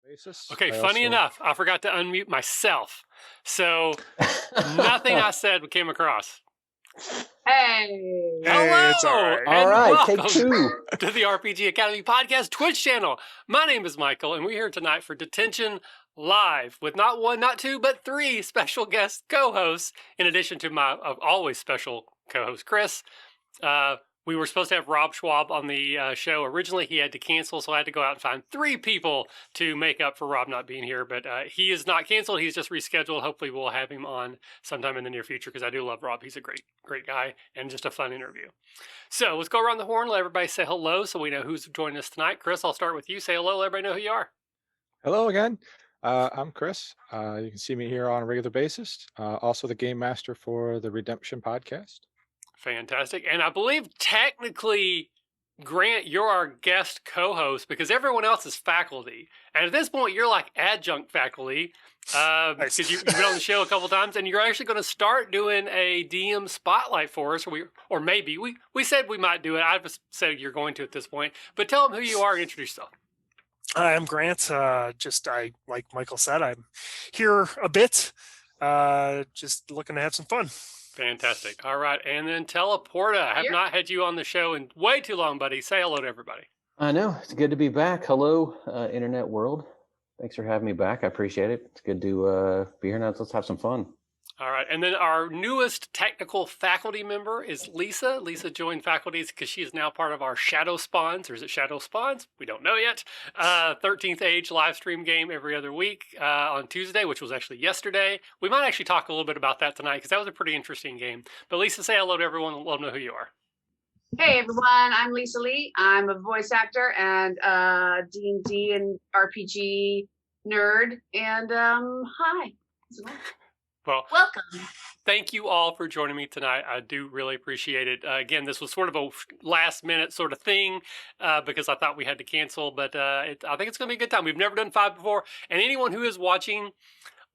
basis. Okay, funny enough, I forgot to unmute myself. So nothing I said came across. Hey. Hello, it's all right. and All right, welcome take two. to the RPG Academy Podcast Twitch channel. My name is Michael, and we're here tonight for Detention Live with not one, not two, but three special guest co-hosts, in addition to my always special co-host, Chris. We were supposed to have Rob Schwab on the show. Originally, he had to cancel, so I had to go out and find three people to make up for Rob not being here. But he is not canceled. He's just rescheduled. Hopefully, we'll have him on sometime in the near future because I do love Rob. He's a great guy and just a fun interview. So let's go around the horn. Let everybody say hello so we know who's joining us tonight. Chris, I'll start with you. Say hello. Let everybody know who you are. Hello again. I'm Chris. You can see me here on a regular basis. Also the game master for the Redemption podcast. Fantastic. And I believe technically, Grant, you're our guest co-host because everyone else is faculty. And at this point, you're like adjunct faculty because you've been on the show a couple times, and you're actually going to start doing a DM spotlight for us, or maybe. We said we might do it. I've just said you're going to at this point. But tell them who you are and introduce yourself. Hi, I'm Grant. Like Michael said, I'm here a bit, just looking to have some fun. Fantastic. All right. And then Porta. I have not had you on the show in way too long, buddy. Say hello to everybody. I know. It's good to be back. Hello, internet world. Thanks for having me back. I appreciate it. It's good to be here now. Let's have some fun. All right. And then our newest technical faculty member is Liisa. Liisa joined faculty because she is now part of our Shadow Spawns, or is it Shadow Spawns? We don't know yet. 13th Age live stream game every other week on Tuesday, which was actually yesterday. We might actually talk a little bit about that tonight because that was a pretty interesting game. But Liisa, say hello to everyone and let them know who you are. Hey everyone, I'm Liisa Lee. I'm a voice actor and D&D and RPG nerd. And hi. Well, welcome. Thank you all for joining me tonight. I do really appreciate it. Again, this was sort of a last minute sort of thing because I thought we had to cancel, but I think it's going to be a good time. We've never done 5 before. And anyone who is watching,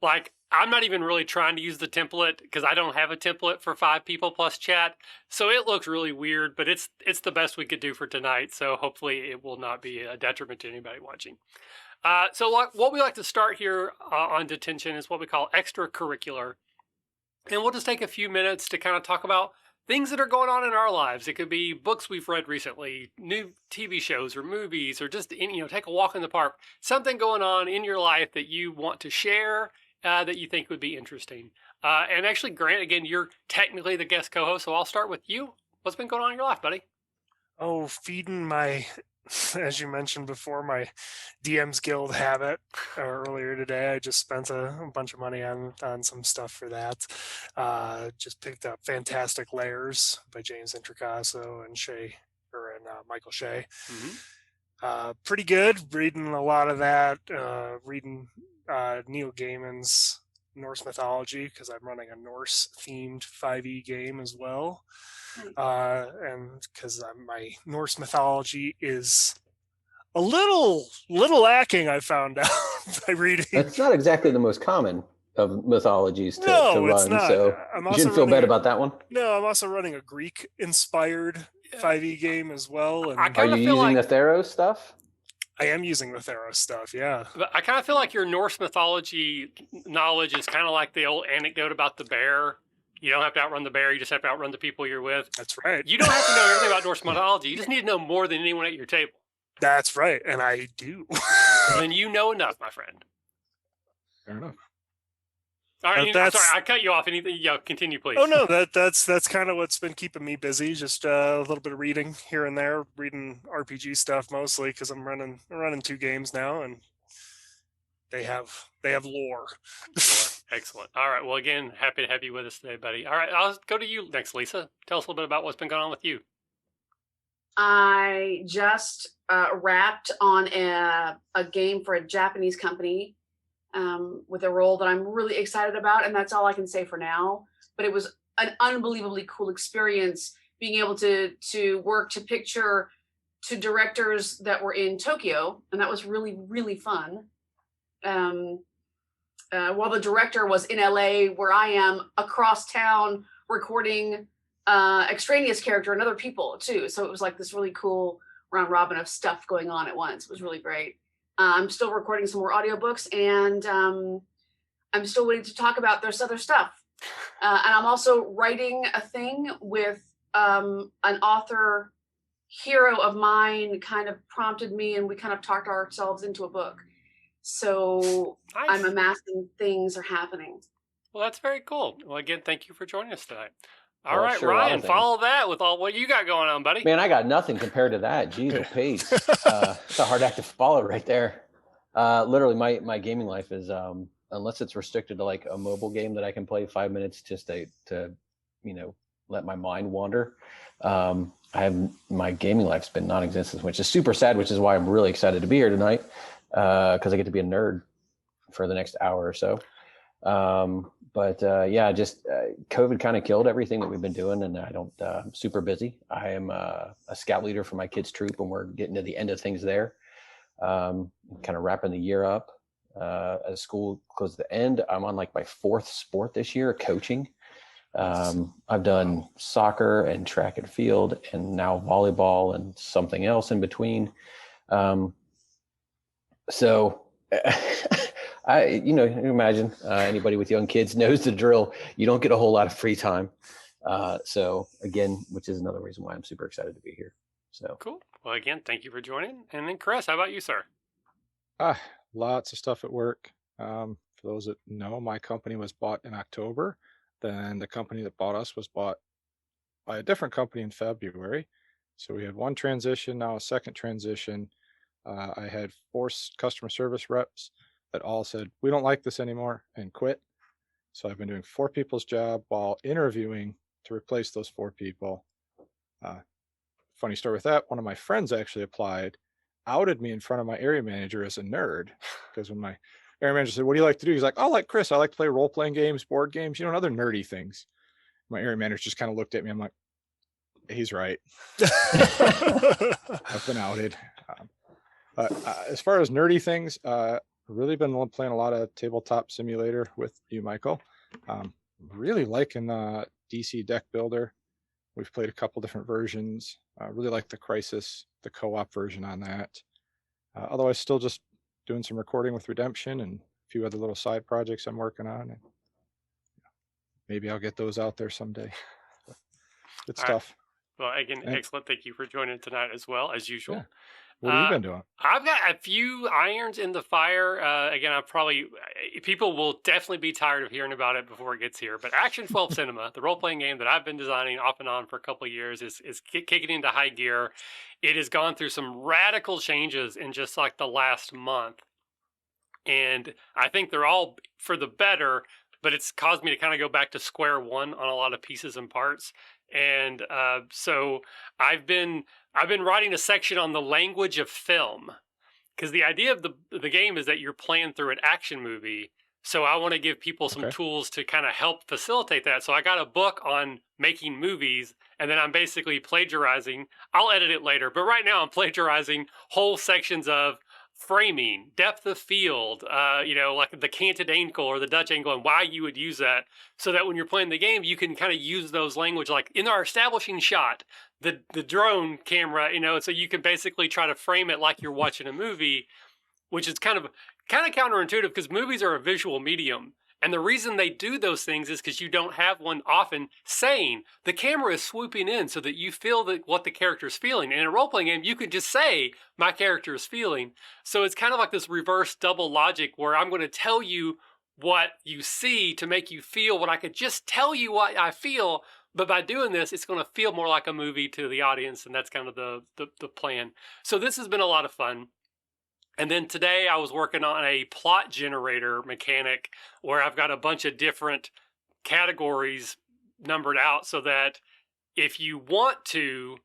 like, I'm not even really trying to use the template because I don't have a template for 5 people plus chat. So it looks really weird, but it's the best we could do for tonight. So hopefully it will not be a detriment to anybody watching. So what we like to start here on Detention is what we call extracurricular. And we'll just take a few minutes to kind of talk about things that are going on in our lives. It could be books we've read recently, new TV shows or movies, or just, take a walk in the park. Something going on in your life that you want to share that you think would be interesting. And actually, Grant, again, you're technically the guest co-host, so I'll start with you. What's been going on in your life, buddy? Oh, feeding my, as you mentioned before, my DM's Guild habit earlier today. I just spent a bunch of money on some stuff for that. Just picked up Fantastic Layers by James Introcaso and Michael Shea. Mm-hmm. Pretty good. Reading a lot of that. Reading Neil Gaiman's Norse mythology because I'm running a Norse-themed 5e game as well. And because my Norse mythology is a little lacking, I found out by reading. It's not exactly the most common of mythologies to run, it's not. So you shouldn't feel bad about that one. No, I'm also running a Greek-inspired 5e game as well. And are you using the Theros stuff? I am using the Theros stuff, yeah. But I kind of feel like your Norse mythology knowledge is kind of like the old anecdote about the bear. You don't have to outrun the bear, you just have to outrun the people you're with. That's right. You don't have to know everything about Norse mythology. You just need to know more than anyone at your table. That's right, and I do. Then you know enough, my friend. Fair enough. All right, I'm sorry, I cut you off. Anything? Continue, please. Oh no, that's kind of what's been keeping me busy. Just a little bit of reading here and there, reading RPG stuff mostly because I'm running 2 games now, and they have lore. Excellent. All right. Well, again, happy to have you with us today, buddy. All right, I'll go to you next, Liisa. Tell us a little bit about what's been going on with you. I just wrapped on a game for a Japanese company with a role that I'm really excited about, and that's all I can say for now. But it was an unbelievably cool experience being able to work to picture to directors that were in Tokyo, and that was really, really fun. While the director was in LA, where I am across town recording extraneous character and other people too. So it was like this really cool round robin of stuff going on at once. It was really great. I'm still recording some more audiobooks, and I'm still waiting to talk about this other stuff. And I'm also writing a thing with an author hero of mine kind of prompted me, and we kind of talked ourselves into a book. So Nice. I'm amassing things are happening. Well, that's very cool. Well, again, thank you for joining us tonight. All Well, right, sure, a lot of Ryan, things. follow that with all what you got going on, buddy. Man, I got nothing compared to that. Jeez, Pete. It's a hard act to follow right there. Literally, my gaming life is, unless it's restricted to like a mobile game that I can play 5 minutes just to let my mind wander. My gaming life's been non-existent, which is super sad, which is why I'm really excited to be here tonight, because I get to be a nerd for the next hour or so. Just COVID kind of killed everything that we've been doing, and I'm super busy. I am a scout leader for my kids' troop, and we're getting to the end of things there. Kind of wrapping the year up. As school closes to the end, I'm on like my 4th sport this year, coaching. I've done soccer and track and field, and now volleyball and something else in between. So you imagine anybody with young kids knows the drill. You don't get a whole lot of free time. So again, which is another reason why I'm super excited to be here. So cool. Well, again, thank you for joining. And then Chris, how about you, sir? Lots of stuff at work. For those that know, my company was bought in October. Then the company that bought us was bought by a different company in February. So we had one transition, now a second transition. I had 4 customer service reps that all said, we don't like this anymore, and quit. So I've been doing 4 people's job while interviewing to replace those 4 people. Funny story with that, one of my friends actually applied, outed me in front of my area manager as a nerd, because when my area manager said, what do you like to do? He's like, oh, like Chris, I like to play role-playing games, board games, and other nerdy things. My area manager just kind of looked at me. I'm like, he's right. I've been outed. As far as nerdy things, really been playing a lot of tabletop simulator with you, Michael. Really liking DC deck builder. We've played a couple different versions. Really like the Crisis, the co-op version on that. Otherwise, still just doing some recording with Redemption and a few other little side projects I'm working on. And maybe I'll get those out there someday. Good stuff. Well, again, excellent. Thank you for joining tonight as well, as usual. Yeah. What have you been doing? I've got a few irons in the fire. Again, people will definitely be tired of hearing about it before it gets here. But Action 12 Cinema, the role-playing game that I've been designing off and on for a couple of years, is kicking into high gear. It has gone through some radical changes in just like the last month. And I think they're all for the better, but it's caused me to kind of go back to square one on a lot of pieces and parts. And so I've been writing a section on the language of film, because the idea of the game is that you're playing through an action movie. So I want to give people some tools to kind of help facilitate that. So I got a book on making movies, and then I'm basically plagiarizing. I'll edit it later, but right now I'm plagiarizing whole sections of framing, depth of field, like the canted ankle or the Dutch angle, and why you would use that, so that when you're playing the game, you can kind of use those language, like in our establishing shot, the drone camera, so you can basically try to frame it like you're watching a movie, which is kind of counterintuitive, because movies are a visual medium. And the reason they do those things is because you don't have one often saying, the camera is swooping in so that you feel what the character is feeling. And in a role-playing game, you could just say, my character is feeling. So it's kind of like this reverse double logic, where I'm going to tell you what you see to make you feel what I could just tell you what I feel. But by doing this, it's going to feel more like a movie to the audience. And that's kind of the plan. So this has been a lot of fun. And then today I was working on a plot generator mechanic, where I've got a bunch of different categories numbered out, so that if you want to,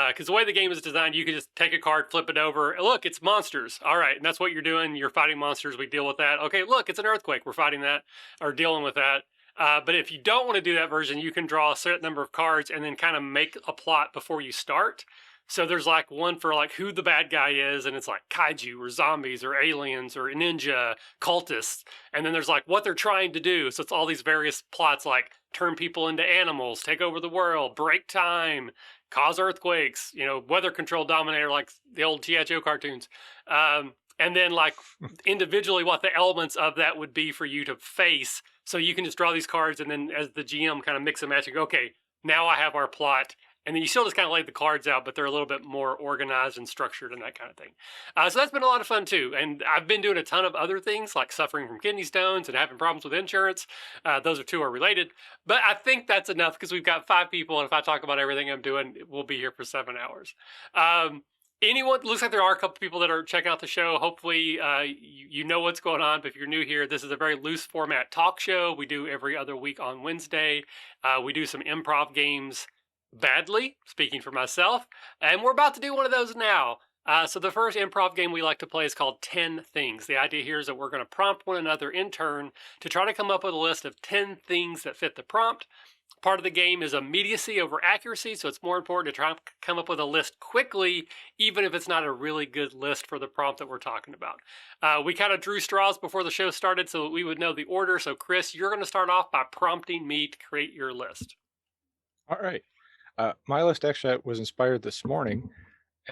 because the way the game is designed, you can just take a card, flip it over. Look, it's monsters. All right, and that's what you're doing. You're fighting monsters. We deal with that. Okay, look, it's an earthquake. We're fighting that, or dealing with that. But if you don't want to do that version, you can draw a certain number of cards and then kind of make a plot before you start. So there's like one for like who the bad guy is, and it's like kaiju or zombies or aliens or ninja cultists. And then there's like what they're trying to do. So it's all these various plots, like turn people into animals, take over the world, break time, cause earthquakes, weather control dominator, like the old G.I. Joe cartoons. and then like individually what the elements of that would be for you to face. So you can just draw these cards, and then as the GM kind of mix and match and go, okay, now I have our plot. And then you still just kind of lay the cards out, but they're a little bit more organized and structured and that kind of thing. So that's been a lot of fun too. And I've been doing a ton of other things like suffering from kidney stones and having problems with insurance. Those two are related. But I think that's enough because we've got 5 people. And if I talk about everything I'm doing, we'll be here for 7 hours. Anyone, looks like there are a couple people that are checking out the show. Hopefully you know what's going on. But if you're new here, this is a very loose format talk show. We do every other week on Wednesday. We do some improv games badly, speaking for myself, and we're about to do one of those now. So the first improv game we like to play is called 10 Things. The idea here is that we're going to prompt one another in turn to try to come up with a list of 10 things that fit the prompt. Part of the game is immediacy over accuracy, so it's more important to try and come up with a list quickly, even if it's not a really good list for the prompt that we're talking about. We kind of drew straws before the show started so that we would know the order. So Chris, you're going to start off by prompting me to create your list. All right. My list actually was inspired this morning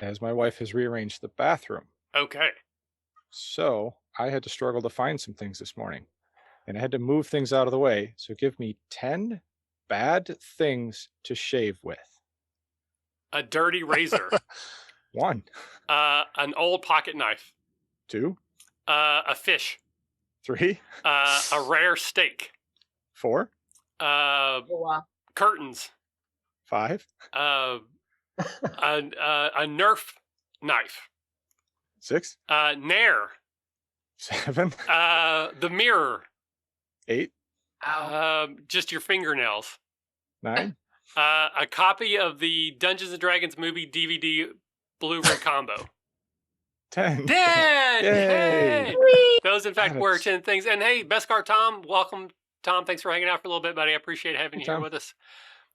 as my wife has rearranged the bathroom. Okay. So I had to struggle to find some things this morning, and I had to move things out of the way. So give me 10 bad things to shave with. A dirty razor. 1. An old pocket knife. 2. A fish. 3. A rare steak. 4. Curtains. 5. A Nerf knife. 6. Nair. 7. The mirror. 8. Just your fingernails. 9. A copy of the Dungeons and Dragons movie DVD Blu-ray combo. 10. 10! Yay! Those, in fact, were 10 things. And hey, Beskar Tom, welcome. Tom, thanks for hanging out for a little bit, buddy. I appreciate having you here with us.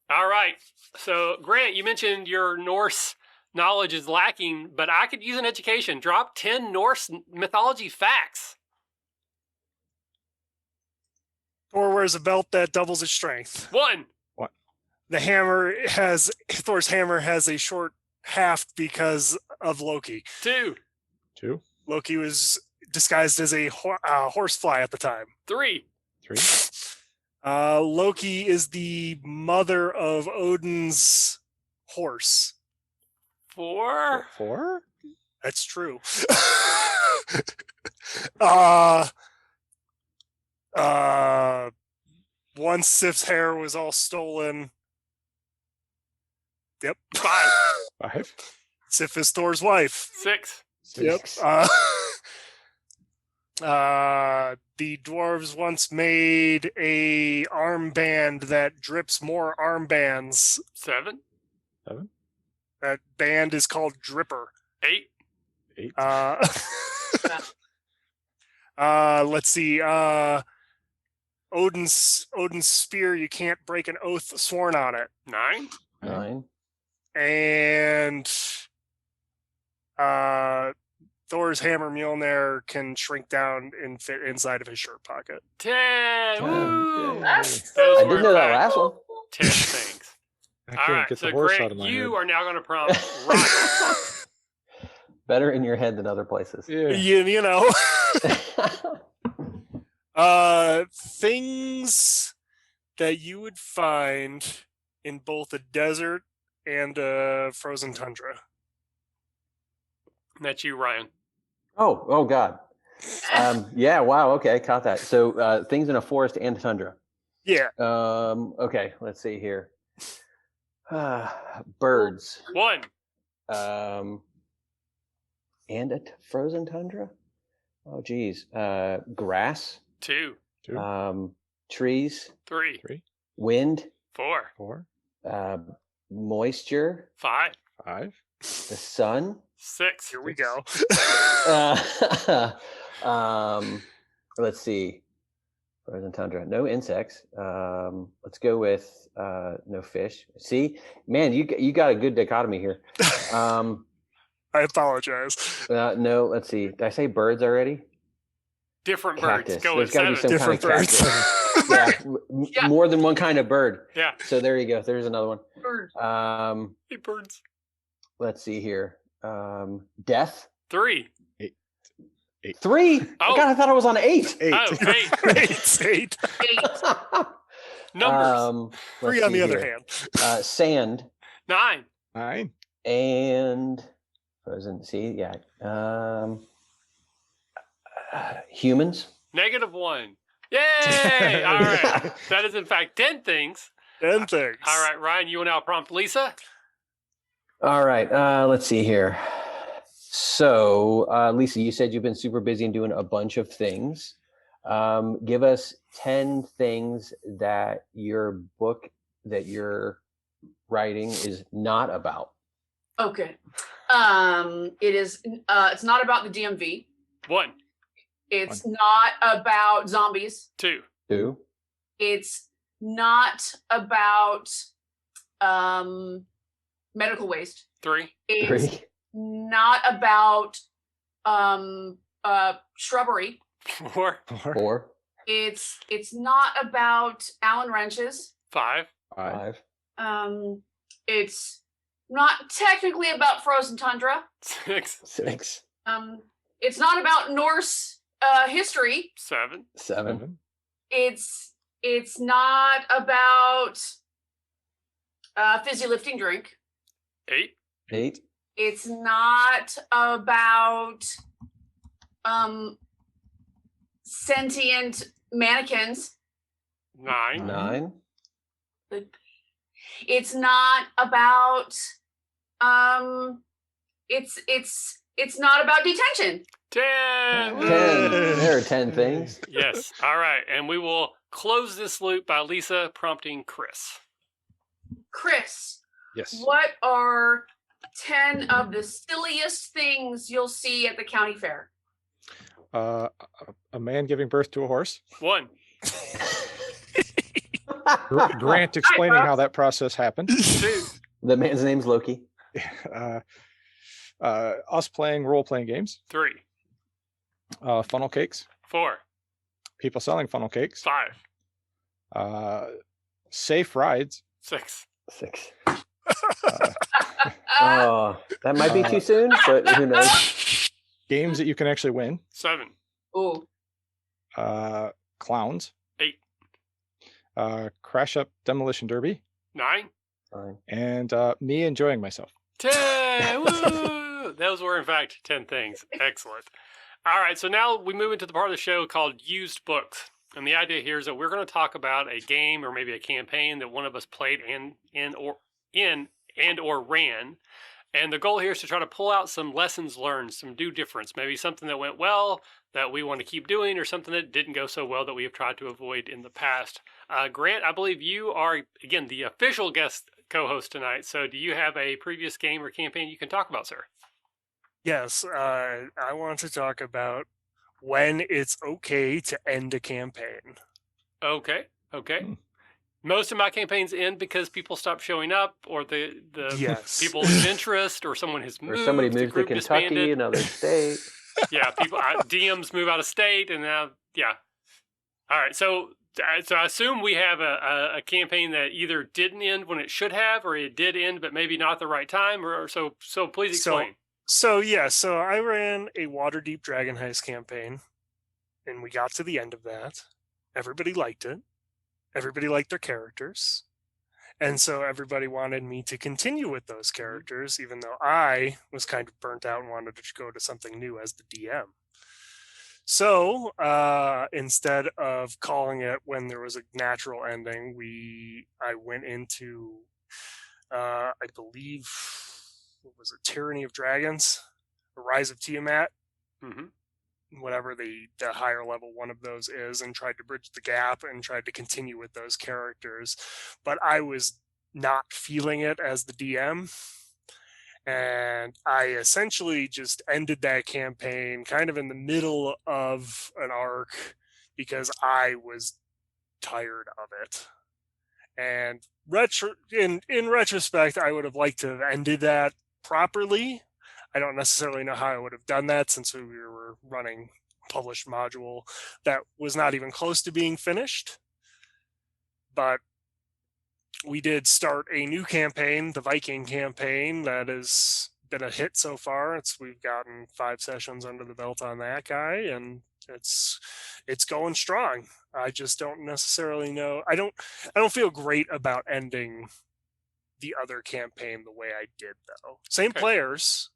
All right. So, Grant, you mentioned your Norse knowledge is lacking, but I could use an education. Drop 10 Norse mythology facts. Thor wears a belt that doubles its strength. 1. Thor's hammer has a short haft because of Loki. 2. Loki was disguised as a horsefly at the time. 3. Loki is the mother of Odin's horse. 4. 4? That's true. Once Sif's hair was all stolen. Yep. 5. Sif is Thor's wife. 6. Yep. The dwarves once made a armband that drips more armbands. 7. That band is called Dripper. 8. Let's see. Odin's spear, you can't break an oath sworn on it. 9. And Thor's hammer Mjolnir can shrink down and fit inside of his shirt pocket. 10. Woo! I didn't know that last one. 10 things. I All can't right, get so the horse Grant, out of my you head. are now going to prompt Ryan. Better in your head than other places. Yeah. You know. Things that you would find in both a desert and a frozen tundra. That's you, Ryan. Oh God. Yeah, wow, okay, I caught that. So things in a forest and tundra. Yeah. Okay, let's see here. Birds. 1. And a frozen tundra? Oh geez. Grass. 2. Trees. 3. Wind. 4. Moisture. 5. The sun. 6. Here we go. Let's see. Frozen tundra. No insects. Let's go with no fish. See, man, you got a good dichotomy here. I apologize. No, let's see. Did I say birds already? Different Cactus. birds. Go There's with got to be 7. some Different kind of birds. cactus. Yeah. More than one kind of bird. Yeah. So there you go. There's another one. Bird. Hey, birds. Let's see here. Death. 3. 3. Oh. God, I thought I was on 8. 8. Oh, 8. It's 8. 8. Numbers. 3 on the other hand. Sand 9. 9. and frozen. See, yeah. Humans. -1. Yay! All right. That is, in fact, 10 things. 10 things. All right, Ryan, you will now prompt Liisa. All right. Let's see here. So, Liisa, you said you've been super busy and doing a bunch of things. Give us 10 things that your book that you're writing is not about. Okay. It is. It's not about the DMV. 1, It's not about zombies. 2, 2. It's not about medical waste. 3, It's 3. not about shrubbery. 4, 4. It's not about Allen wrenches. 5, 5. It's not technically about frozen tundra. 6, 6. It's not about Norse history. 7, 7. It's not about fizzy lifting drink. 8, 8. It's not about sentient mannequins. 9, 9. It's not about it's not about detention. 10. 10. There are 10 things. Yes. All right. And we will close this loop by Liisa prompting Chris. Chris, Yes. what are 10 of the silliest things you'll see at the county fair? A man giving birth to a horse. 1, Grant explaining how that process happened. 2, The man's name's Loki. Us playing role-playing games. 3, Funnel cakes. 4, People selling funnel cakes. 5, Safe rides. 6. 6. Oh, that might be too soon, but who knows? Games that you can actually win. 7, Ooh. Clowns. 8, Crash Up Demolition Derby. 9, Fine. And me enjoying myself. 10. Woo! Those were, in fact, 10 things. Excellent. All right. So now we move into the part of the show called Used Books. And the idea here is that we're going to talk about a game or maybe a campaign that one of us played in or ran. And the goal here is to try to pull out some lessons learned, some do difference, maybe something that went well that we want to keep doing or something that didn't go so well that we have tried to avoid in the past. Grant, I believe you are, again, the official guest co-host tonight. So do you have a previous game or campaign you can talk about, sir? Yes, I want to talk about when it's okay to end a campaign. Okay. Most of my campaigns end because people stop showing up, or the Yes. people lose interest, or someone has Or moved. somebody the moves to group Kentucky, disbanded. another state. Yeah, DMs move out of state, and now, yeah. All right, so I assume we have a campaign that either didn't end when it should have, or it did end, but maybe not at the right time, or so. So please explain. So I ran a Waterdeep Dragon Heist campaign, and we got to the end of that. Everybody liked it. Everybody liked their characters. And so everybody wanted me to continue with those characters, even though I was kind of burnt out and wanted to go to something new as the DM. So instead of calling it when there was a natural ending, I went into, I believe, what was it, Tyranny of Dragons, The Rise of Tiamat, whatever the higher level one of those is, and tried to bridge the gap and tried to continue with those characters. But I was not feeling it as the DM. And I essentially just ended that campaign kind of in the middle of an arc because I was tired of it. And in retrospect, I would have liked to have ended that properly. I don't necessarily know how I would have done that since we were running a published module that was not even close to being finished. But we did start a new campaign, the Viking campaign, that is been a hit so far. We've gotten 5 sessions under the belt on that guy, and it's going strong. I just don't necessarily know. I don't feel great about ending the other campaign the way I did, though. Same players,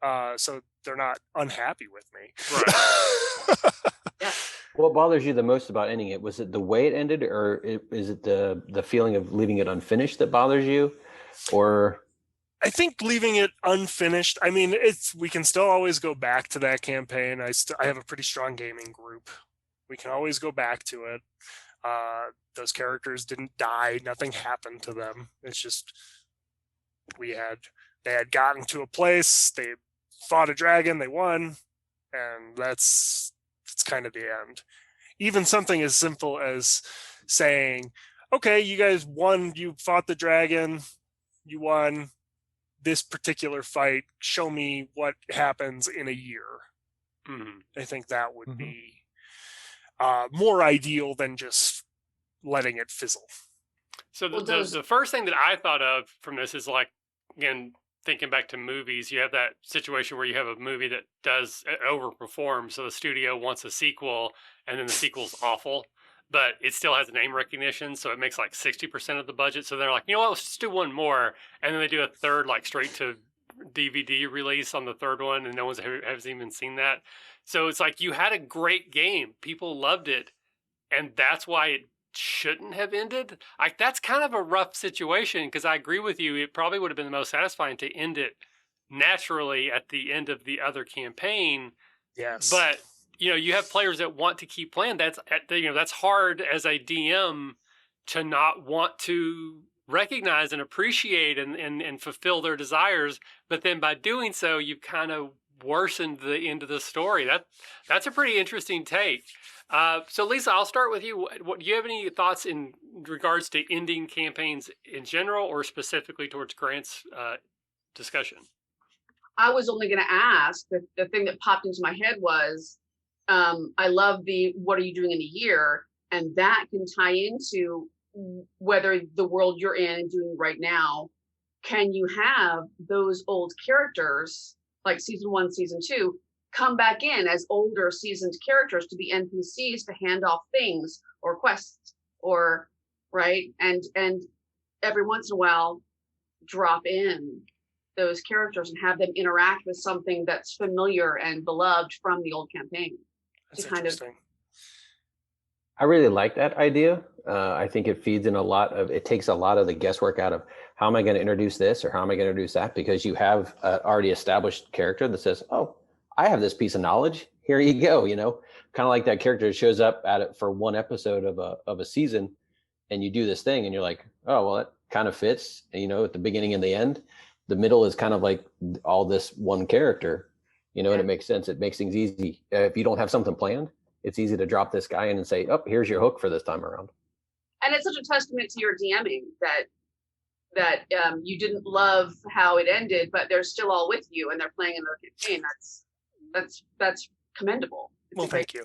so they're not unhappy with me. Right. Yeah. What bothers you the most about ending it? Was it the way it ended, or is it the feeling of leaving it unfinished that bothers you, or? I think leaving it unfinished. I mean, we can still always go back to that campaign. I have a pretty strong gaming group. We can always go back to it. Those characters didn't die. Nothing happened to them. It's just they had gotten to a place. They fought a dragon. They won, and that's kind of the end. Even something as simple as saying, "Okay, you guys won. You fought the dragon. You won this particular fight. Show me what happens in a year." Mm-hmm. I think that would be more ideal than just letting it fizzle. So the first thing that I thought of from this is, like, again, thinking back to movies, you have that situation where you have a movie that does overperform, so the studio wants a sequel, and then the sequel's awful, but it still has name recognition, so it makes like 60% of the budget. So they're like, you know what, let's just do one more, and then they do a third, like, straight to DVD release on the third one, and no one's has even seen that. So it's like, you had a great game, people loved it, and that's why it shouldn't have ended. Like, that's kind of a rough situation, because I agree with you, it probably would have been the most satisfying to end it naturally at the end of the other campaign. Yes, but you have players that want to keep playing. That's hard as a DM to not want to recognize and appreciate and fulfill their desires, but then by doing so, you've kind of worsened the end of the story. That's a pretty interesting take. So Liisa, I'll start with you. Do you have any thoughts in regards to ending campaigns in general, or specifically towards Grant's discussion? I was only going to ask, the thing that popped into my head was, I love the what are you doing in a year, and that can tie into whether the world you're in and doing right now, can you have those old characters like season 1, season 2 come back in as older seasoned characters to be NPCs to hand off things or quests, or right, and every once in a while drop in those characters and have them interact with something that's familiar and beloved from the old campaign. that's interesting. I really like that idea. I think it feeds in it takes a lot of the guesswork out of how am I going to introduce this or how am I going to introduce that, because you have an already established character that says, oh, I have this piece of knowledge. Here you go. Kind of like that character shows up at it for one episode of a season, and you do this thing and you're like, oh, well, it kind of fits, at the beginning and the end. The middle is kind of like all this one character, and it makes sense. It makes things easy. If you don't have something planned, it's easy to drop this guy in and say, oh, here's your hook for this time around. And it's such a testament to your DMing that you didn't love how it ended, but they're still all with you and they're playing in their campaign. That's commendable. Well, thank you.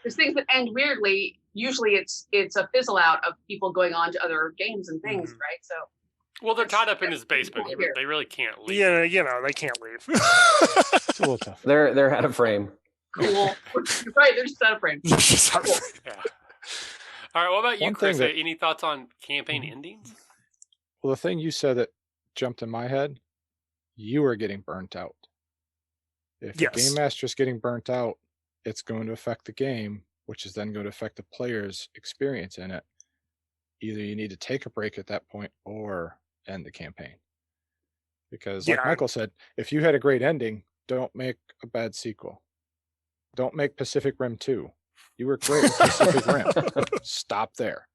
There's things that end weirdly. Usually it's a fizzle out of people going on to other games and things, right? So. Well, they're tied up in his basement. They really can't leave. Yeah, they can't leave. It's a little tough. They're out of frame. Cool. Right, they're just out of frame. Yeah. All right, what about you, Chris? Any thoughts on campaign endings? Well, the thing you said that jumped in my head, you are getting burnt out. If the game master is getting burnt out, it's going to affect the game, which is then going to affect the player's experience in it. Either you need to take a break at that point or end the campaign. Because like Michael said, if you had a great ending, don't make a bad sequel. Don't make Pacific Rim 2. You were great with Pacific Rim. Stop there.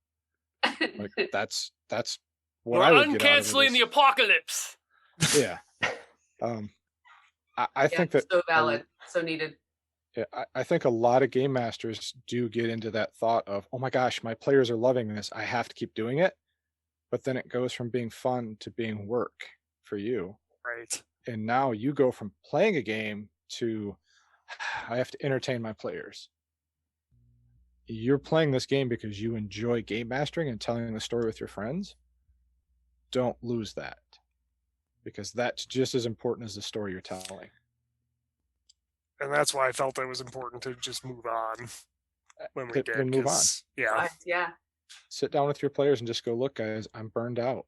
Like that's what I would get out of it. We're uncanceling the apocalypse. Yeah. I think that so valid, so needed. Yeah, I think a lot of game masters do get into that thought of, oh my gosh, my players are loving this, I have to keep doing it. But then it goes from being fun to being work for you. Right. And now you go from playing a game to, I have to entertain my players. You're playing this game because you enjoy game mastering and telling the story with your friends. Don't lose that. because that's just as important as the story you're telling. And that's why I felt it was important to just move on when we did. Then move on. Yeah. Yeah. Sit down with your players and just go, look, guys, I'm burned out.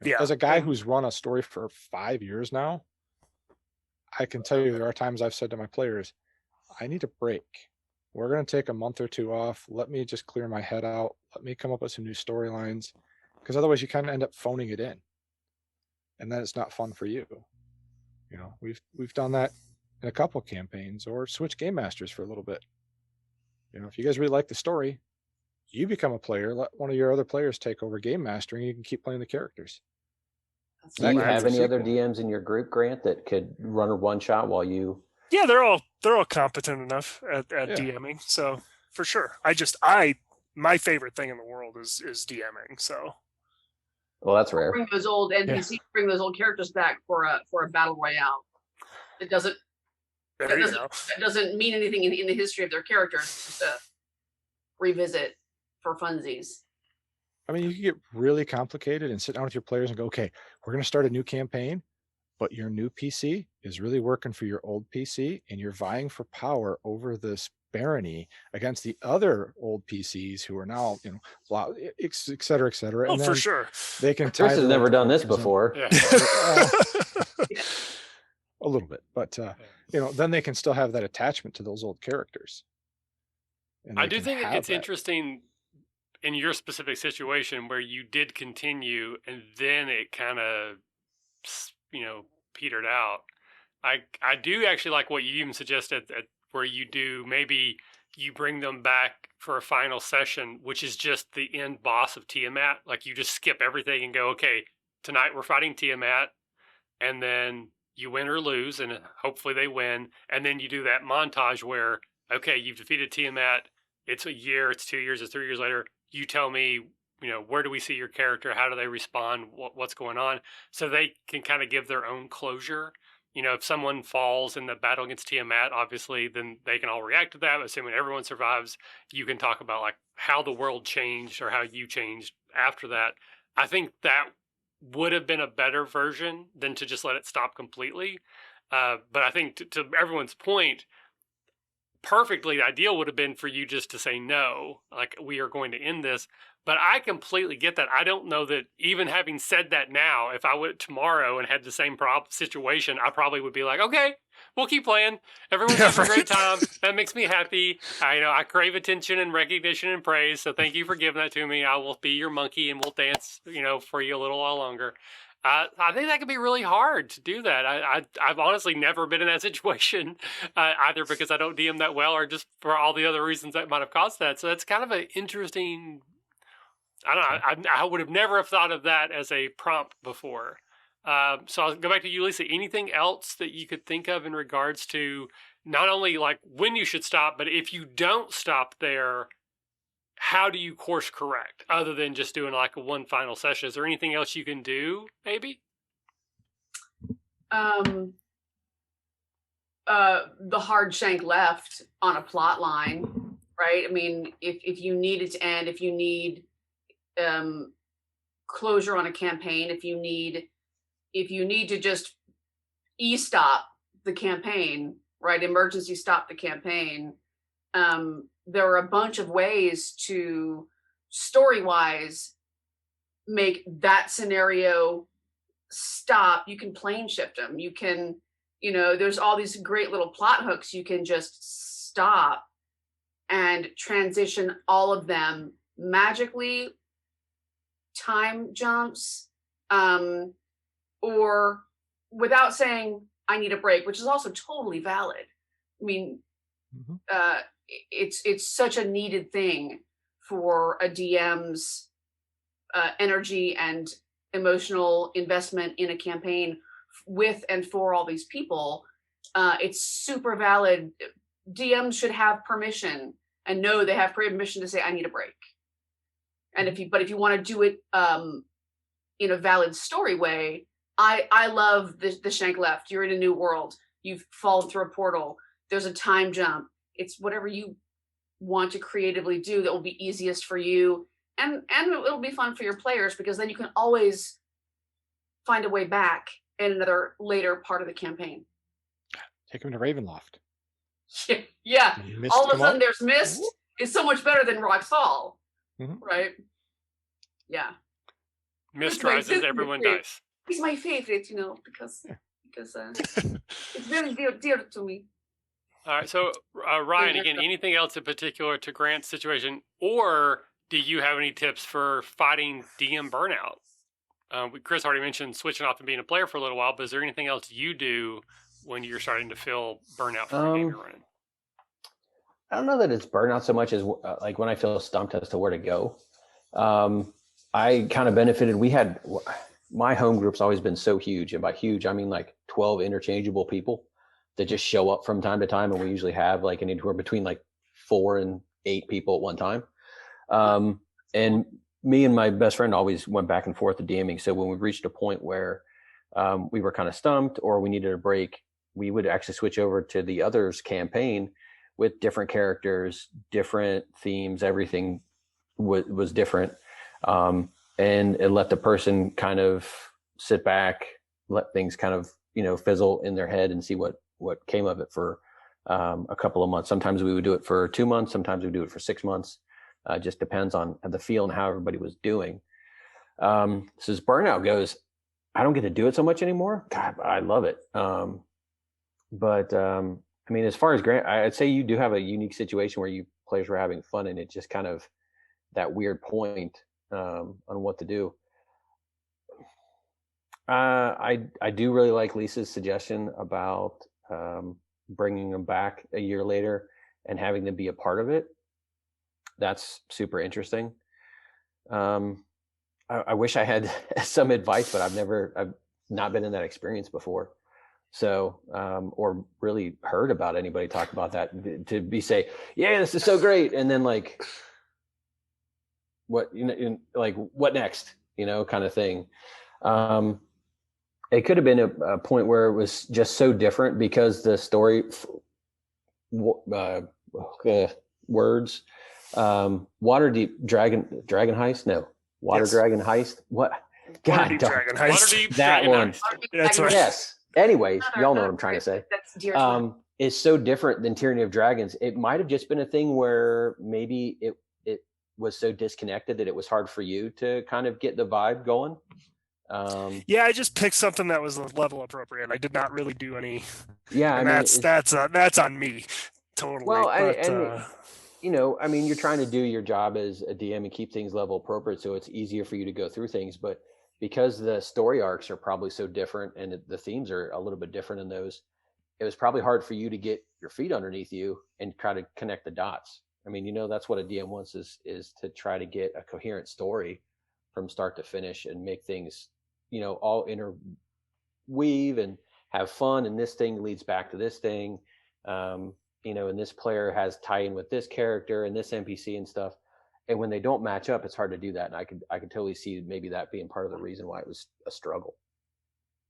Yeah. As a guy who's run a story for 5 years now, I can tell you there are times I've said to my players, I need a break. We're going to take a month or two off. Let me just clear my head out. Let me come up with some new storylines, because otherwise you kind of end up phoning it in, and then it's not fun for you. You know, we've done that in a couple campaigns, or switch game masters for a little bit. You know, if you guys really like the story, you become a player. Let one of your other players take over game mastering. You can keep playing the characters. Do you have any other DMs in your group, Grant, that could run a one shot while you? Yeah, they're all competent enough at DMing. So for sure, my favorite thing in the world is DMing. So. Well, that's rare. Bring those old NPCs, bring those old characters back for a battle royale. It doesn't. That doesn't mean anything in the history of their characters. It's just a revisit for funsies. I mean, you can get really complicated and sit down with your players and go, okay, we're going to start a new campaign, but your new PC is really working for your old PC, and you're vying for power over this barony against the other old PCs who are now, you know, et cetera, et cetera. Oh, and for sure. They can. Chris has never done this before. Yeah. A little bit, but you know, then they can still have that attachment to those old characters. I do think it's interesting in your specific situation where you did continue and then it kind of, you know, petered out. I do actually like what you even suggested, that where you do, maybe you bring them back for a final session, which is just the end boss of Tiamat. Like you just skip everything and go, okay, tonight we're fighting Tiamat, and then you win or lose, and hopefully they win. And then you do that montage where, okay, you've defeated Tiamat. It's a year, it's 2 years, it's 3 years later. You tell me, you know, where do we see your character? How do they respond? What's going on? So they can kind of give their own closure. You know, if someone falls in the battle against Tiamat, obviously, then they can all react to that. Assuming everyone survives, you can talk about like how the world changed or how you changed after that. I think that would have been a better version than to just let it stop completely. But I think to everyone's point, perfectly ideal would have been for you just to say no, like we are going to end this. But I completely get that. I don't know that even having said that now, if I went tomorrow and had the same situation, I probably would be like, okay, we'll keep playing. Everyone's having a great time. That makes me happy. I crave attention and recognition and praise. So thank you for giving that to me. I will be your monkey and we'll dance, you know, for you a little while longer. I think that could be really hard to do that. I've honestly never been in that situation, either because I don't DM that well or just for all the other reasons that might have caused that. So that's kind of an interesting. I don't know. I would have never have thought of that as a prompt before. So I'll go back to you, Liisa. Anything else that you could think of in regards to not only like when you should stop, but if you don't stop there, how do you course correct other than just doing like a one final session? Is there anything else you can do, maybe? The hard shank left on a plot line, right? I mean, if you need it to end, if you need closure on a campaign, if you need to just stop the campaign, right? Emergency stop the campaign. There are a bunch of ways to story-wise make that scenario stop. You can plane shift them. You can, you know, there's all these great little plot hooks you can just stop and transition all of them magically, time jumps, or without saying I need a break, which is also totally valid. I mean, it's such a needed thing for a DM's energy and emotional investment in a campaign with and for all these people. It's super valid. DMs should have permission and know they have permission to say I need a break. And if you want to do it in a valid story way, I love the shank left. You're in a new world. You've fallen through a portal. There's a time jump. It's whatever you want to creatively do that will be easiest for you, and it'll be fun for your players, because then you can always find a way back in another later part of the campaign. Take him to Ravenloft. Yeah. Mist All of a come sudden, up? there's mist. Is so much better than Rock's Fall, right? Yeah. Mist This is my rises, everyone favorite. dies. He's my favorite, because it's very dear to me. All right, so Ryan, again, anything else in particular to Grant's situation, or do you have any tips for fighting DM burnout? Chris already mentioned switching off and being a player for a little while, but is there anything else you do when you're starting to feel burnout from the game you're running? I don't know that it's burnout so much as like when I feel stumped as to where to go. I kind of benefited. My home group's always been so huge, and by huge I mean like 12 interchangeable people that just show up from time to time, and we usually have like anywhere between like 4 and 8 people at one time. And me and my best friend always went back and forth to DMing. So when we reached a point where we were kind of stumped or we needed a break, we would actually switch over to the other's campaign with different characters, different themes. Everything was different. And it let the person kind of sit back, let things kind of, fizzle in their head and see what came of it for a couple of months. Sometimes we would do it for 2 months. Sometimes we do it for 6 months. Just depends on the feel and how everybody was doing. So as burnout goes, I don't get to do it so much anymore. God, I love it. But I mean, as far as Grant, I'd say you do have a unique situation where you players were having fun, and it just kind of that weird point on what to do. I do really like Lisa's suggestion about bringing them back a year later and having them be a part of it. That's super interesting. I wish I had some advice, but I've not been in that experience before. So, or really heard about anybody talk about that to say, yeah, this is so great. And then like, what, like what next, kind of thing. It could have been a point where it was just so different because the story, words, Waterdeep Dragon Heist. No, Dragon Heist. What? God, Waterdeep Dragon Heist. Waterdeep that Dragon one. Heist. That's right. Yes. Anyways, y'all know what I'm trying to say. That's dear to me. Is so different than Tyranny of Dragons. It might have just been a thing where maybe it was so disconnected that it was hard for you to kind of get the vibe going. Yeah, I just picked something that was level appropriate. I did not really do any. Yeah, and that's on me, totally. Well, but, I mean, you're trying to do your job as a DM and keep things level appropriate, so it's easier for you to go through things. But because the story arcs are probably so different and the themes are a little bit different in those, it was probably hard for you to get your feet underneath you and try to connect the dots. I mean, that's what a DM wants is to try to get a coherent story from start to finish and make things, all interweave and have fun. And this thing leads back to this thing, and this player has tie-in with this character and this NPC and stuff. And when they don't match up, it's hard to do that. And I could totally see maybe that being part of the reason why it was a struggle.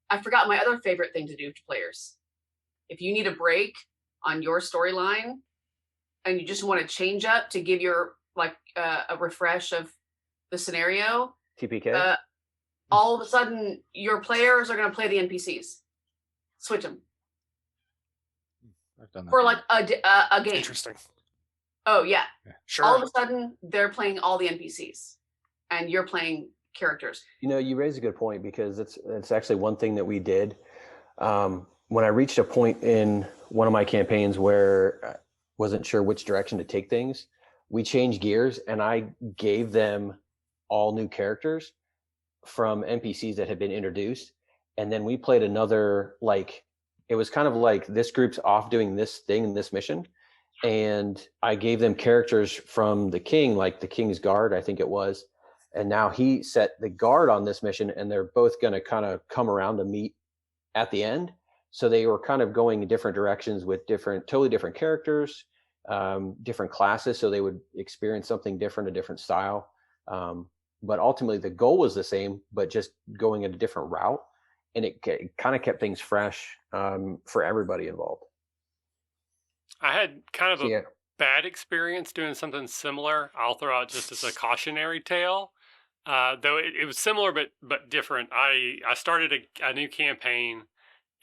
I forgot my other favorite thing to do to players. If you need a break on your storyline and you just want to change up to give your a refresh of the scenario, TPK. All of a sudden your players are going to play the NPCs. Switch them. I've done that. For like a game. Interesting. Oh yeah. Sure. All of a sudden they're playing all the NPCs and you're playing characters. You raise a good point because it's actually one thing that we did. When I reached a point in one of my campaigns where I wasn't sure which direction to take things, we changed gears and I gave them all new characters from NPCs that had been introduced. And then we played another, it was kind of like this group's off doing this thing in this mission. And I gave them characters from the king, like the King's Guard, I think it was. And now he set the guard on this mission and they're both going to kind of come around to meet at the end. So they were kind of going in different directions with totally different characters, different classes. So they would experience something different, a different style. But ultimately the goal was the same, but just going in a different route. And it kind of kept things fresh for everybody involved. I had kind of a bad experience doing something similar. I'll throw out just as a cautionary tale. though it was similar but different. I started a new campaign,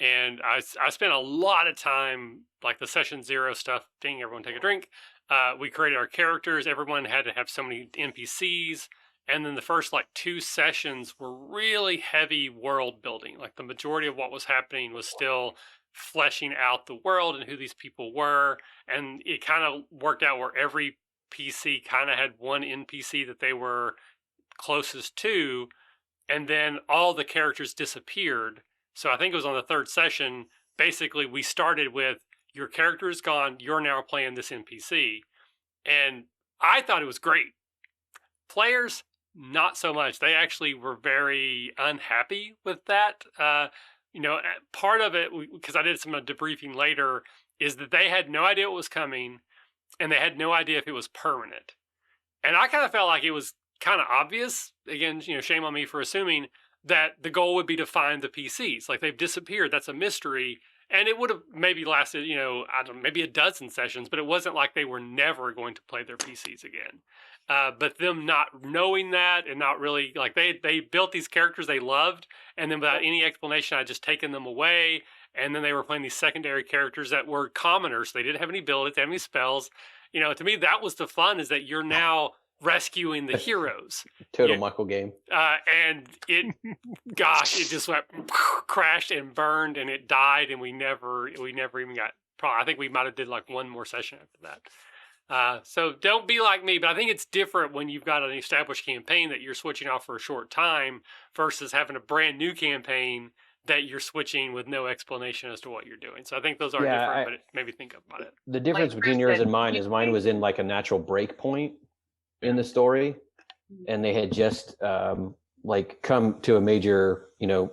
and I spent a lot of time, like the session 0 stuff, thing, everyone take a drink. We created our characters. Everyone had to have so many NPCs. And then the first like 2 sessions were really heavy world building. Like the majority of what was happening was still fleshing out the world and who these people were. And it kind of worked out where every PC kind of had one NPC that they were closest to. And then all the characters disappeared. So I think it was on the 3rd session. Basically, we started with your character is gone. You're now playing this NPC. And I thought it was great. Players, not so much. They actually were very unhappy with that. Part of it, because I did some debriefing later, is that they had no idea what was coming, and they had no idea if it was permanent. And I kind of felt like it was kind of obvious. Again, shame on me for assuming that the goal would be to find the PCs. Like, they've disappeared. That's a mystery. And it would have maybe lasted, I don't know, maybe a dozen sessions, but it wasn't like they were never going to play their PCs again. But them not knowing that and not really, like, they built these characters they loved, and then without any explanation, I'd just taken them away. And then they were playing these secondary characters that were commoners. They didn't have any abilities, they didn't have any spells. To me, that was the fun, is that you're now rescuing the heroes. Total Michael game. And it just went crashed and burned, and it died, and we never even got. I think we might have did like one more session after that. So don't be like me, but I think it's different when you've got an established campaign that you're switching off for a short time versus having a brand new campaign that you're switching with no explanation as to what you're doing. So I think those are different, but it made me think about it. The difference between yours and mine is mine was in like a natural break point in the story, and they had just come to a major,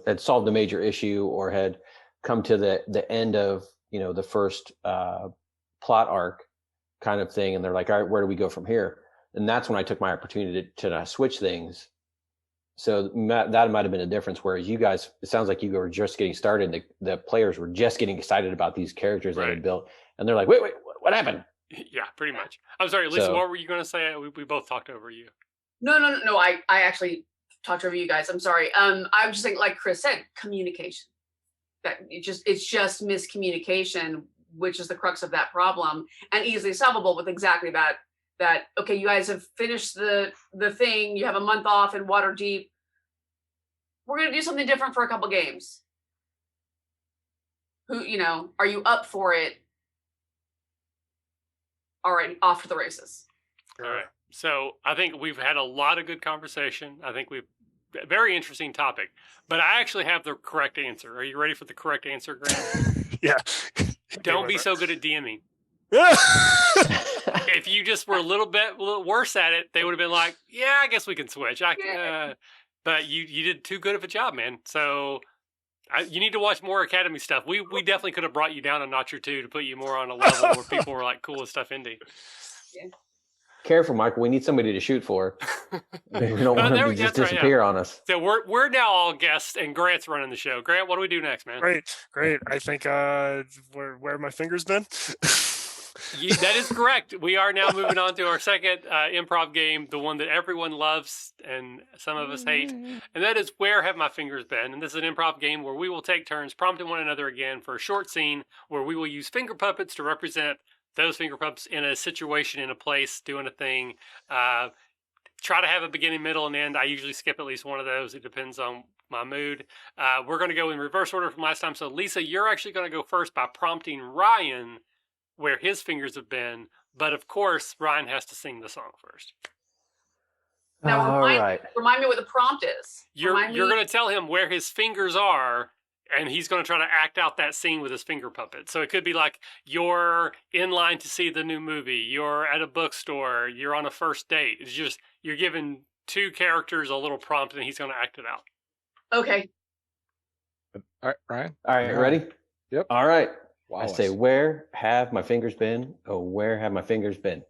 had solved a major issue, or had come to the end of the first plot arc kind of thing, and they're like, all right, where do we go from here? And that's when I took my opportunity to switch things. So that might have been a difference, whereas you guys, it sounds like you were just getting started. The players were just getting excited about these characters they had built, and they're like, wait, what happened? Yeah, pretty much. I'm sorry, Lisa, what were you going to say? We both talked over you. No. I actually talked over you guys. I'm sorry. I was just saying, like Chris said, communication. That it's just miscommunication, which is the crux of that problem, and easily solvable with exactly that. Okay, you guys have finished the thing. You have a month off in Waterdeep. We're gonna do something different for a couple games. Are you up for it? All right, off to the races. All right. So I think we've had a lot of good conversation. I think very interesting topic. But I actually have the correct answer. Are you ready for the correct answer, Grant? Yeah. Don't be so good at DMing. If you just were a little worse at it, they would have been like, yeah, I guess we can switch. But you did too good of a job, man. So you need to watch more Academy stuff. We definitely could have brought you down a notch or two to put you more on a level where people were like, cool as stuff indie. Yeah. Careful, Michael. We need somebody to shoot for. We don't want him to just disappear on us. So we're now all guests, and Grant's running the show. Grant, what do we do next, man? Great. I think where have my fingers been? That is correct. We are now moving on to our second improv game, the one that everyone loves and some of us hate, and that is Where Have My Fingers Been? And this is an improv game where we will take turns prompting one another again for a short scene where we will use finger puppets to represent those finger puppets in a situation, in a place, doing a thing. Try to have a beginning, middle, and end. I usually skip at least one of those. It depends on my mood. We're going to go in reverse order from last time. So, Lisa, you're actually going to go first by prompting Ryan where his fingers have been. But, of course, Ryan has to sing the song first. Now, remind me what the prompt is. You're going to tell him where his fingers are, and he's going to try to act out that scene with his finger puppet. So it could be like you're in line to see the new movie, you're at a bookstore, you're on a first date. It's just you're giving two characters a little prompt, and he's going to act it out. Okay. All right, Ryan. All right, ready? Yep. All right. Wow. I say, where have my fingers been? Oh, where have my fingers been?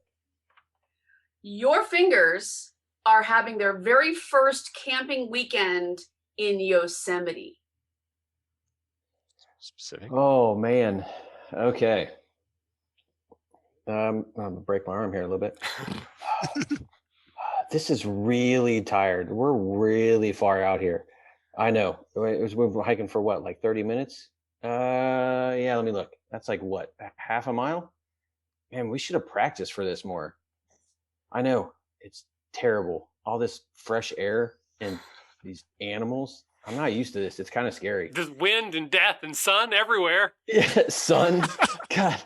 Your fingers are having their very first camping weekend in Yosemite. Specific. Oh, man. Okay. I'm going to break my arm here a little bit. This is really tired. We're really far out here. I know. We're hiking for what, like 30 minutes? Yeah, let me look. That's like what, half a mile? Man, we should have practiced for this more. I know. It's terrible. All this fresh air and these animals. I'm not used to this. It's kind of scary. There's wind and death and sun everywhere. Yeah, sun. God.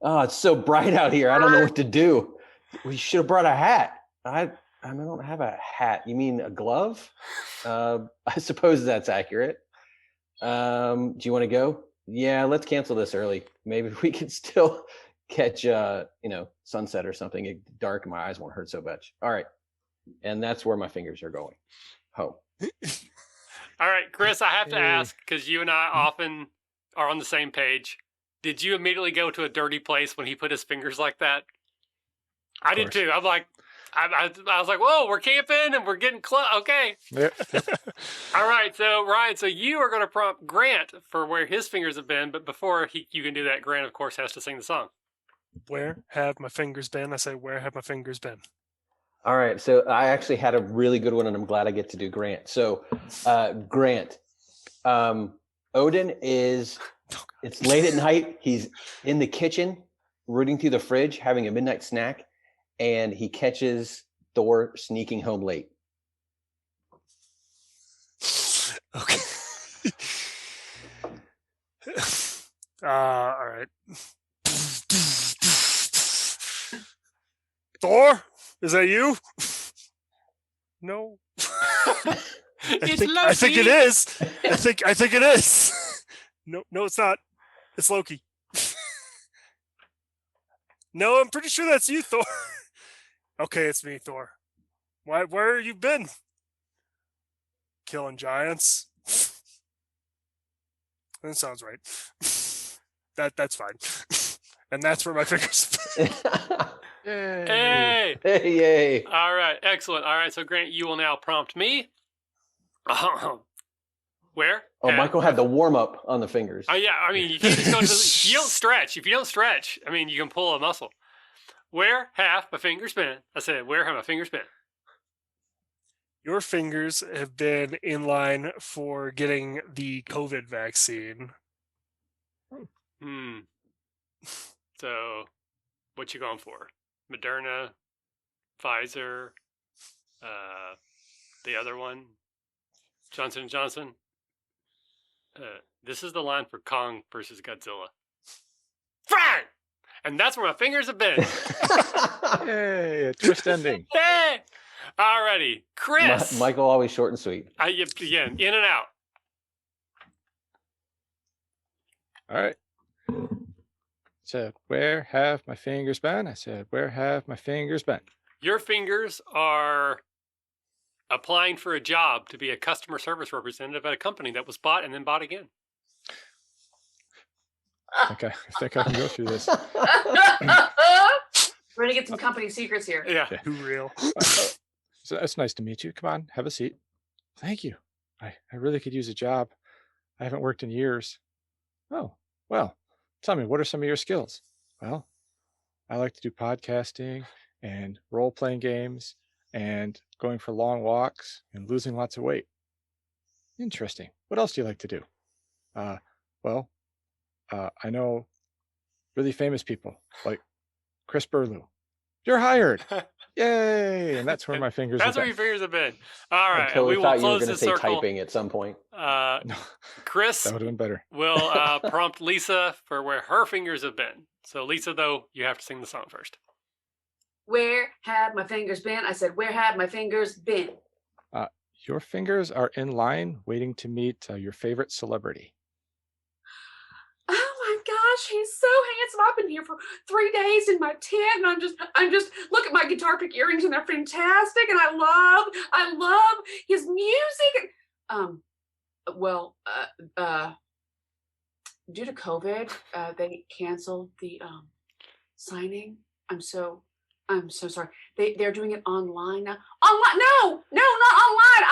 Oh, it's so bright out here. I don't know what to do. We should have brought a hat. I don't have a hat. You mean a glove? I suppose that's accurate. Do you want to go? Yeah, let's cancel this early. Maybe we can still catch sunset or something. It's dark and my eyes won't hurt so much. All right. And that's where my fingers are going. Home. All right, Chris, I have to ask, because you and I often are on the same page. Did you immediately go to a dirty place when he put his fingers like that? I did too. I'm like, I was like, whoa, we're camping and we're getting close. Okay. Yep. All right. So, Ryan, so you are going to prompt Grant for where his fingers have been. But before you can do that, Grant, of course, has to sing the song. Where have my fingers been? I say, where have my fingers been? All right. So I actually had a really good one, and I'm glad I get to do Grant. So, Grant, Odin is, it's late at night. He's in the kitchen, rooting through the fridge, having a midnight snack, and he catches Thor sneaking home late. Okay. All right. Thor, is that you? No. I think it is. I think it is. No, it's not. It's Loki. No, I'm pretty sure that's you, Thor. Okay, it's me, Thor. Where have you been? Killing giants. That sounds right. That's fine. And that's where my fingers. Hey! Yay! All right, excellent. All right, so Grant, you will now prompt me. Where? Oh, Michael had the warm up on the fingers. Oh yeah, I mean you can't just go to you don't stretch. If you don't stretch, I mean you can pull a muscle. Where have my fingers been? I said, where have my fingers been? Your fingers have been in line for getting the COVID vaccine. So, what you going for? Moderna, Pfizer, the other one, Johnson & Johnson. This is the line for Kong versus Godzilla. Fine! And that's where my fingers have been. Hey, a twist ending. Hey! Alrighty. Chris! Michael always short and sweet. Again, in and out. All right. Said, where have my fingers been? I said, where have my fingers been? Your fingers are applying for a job to be a customer service representative at a company that was bought and then bought again. Okay, I think I can go through this. We're going to get some company secrets here. Yeah. Too real. So it's nice to meet you. Come on, have a seat. Thank you. I really could use a job. I haven't worked in years. Oh, well, tell me, what are some of your skills? Well, I like to do podcasting and role-playing games and going for long walks and losing lots of weight. Interesting. What else do you like to do? I know really famous people like Chris Burlew. You're hired. Yay! And that's where my fingers That's have where been. your fingers have been. All right. I totally we will thought you were close going to this say circle. typing at some point. No, Chris that would have been better. will prompt Lisa for where her fingers have been. So, Lisa, though, you have to sing the song first. Where have my fingers been? I said, where have my fingers been? Your fingers are in line waiting to meet your favorite celebrity. Oh my gosh, he's so handsome. I've been here for 3 days in my tent, and I'm just look at my guitar pick earrings, and they're fantastic, and I love his music. Due to COVID, they canceled the signing. I'm so sorry. They're doing it online now. Online? No, not online.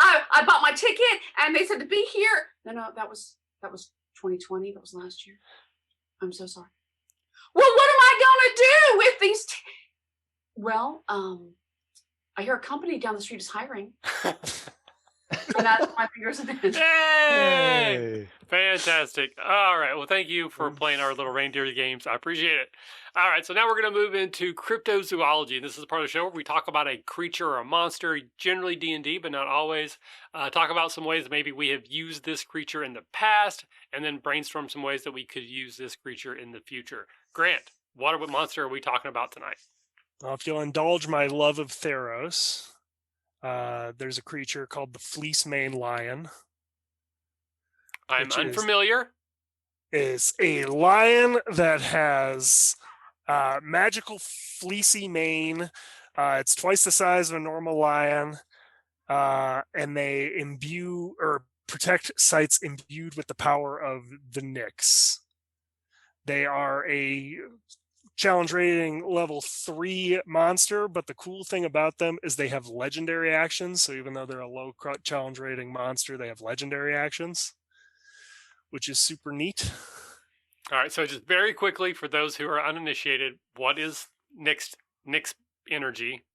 I bought my ticket, and they said to be here. No, that was 2020. That was last year. I'm so sorry. Well, what am I gonna do with these? I hear a company down the street is hiring. And that's my fingers in it. Yay! Fantastic. All right. Well, thank you for playing our little reindeer games. I appreciate it. All right. So now we're going to move into cryptozoology. This is part of the show where we talk about a creature or a monster, generally D&D, but not always. Talk about some ways maybe we have used this creature in the past, and then brainstorm some ways that we could use this creature in the future. Grant, what monster are we talking about tonight? Well, if you'll indulge my love of Theros, there's a creature called the Fleecemane Lion. I'm unfamiliar. Is a lion that has magical fleecy mane. It's twice the size of a normal lion, and they imbue or protect sites imbued with the power of the Nyx. They are a challenge rating level 3 monster, but the cool thing about them is they have legendary actions. So even though they're a low challenge rating monster, they have legendary actions, which is super neat. All right, so just very quickly, for those who are uninitiated, what is Nyx energy?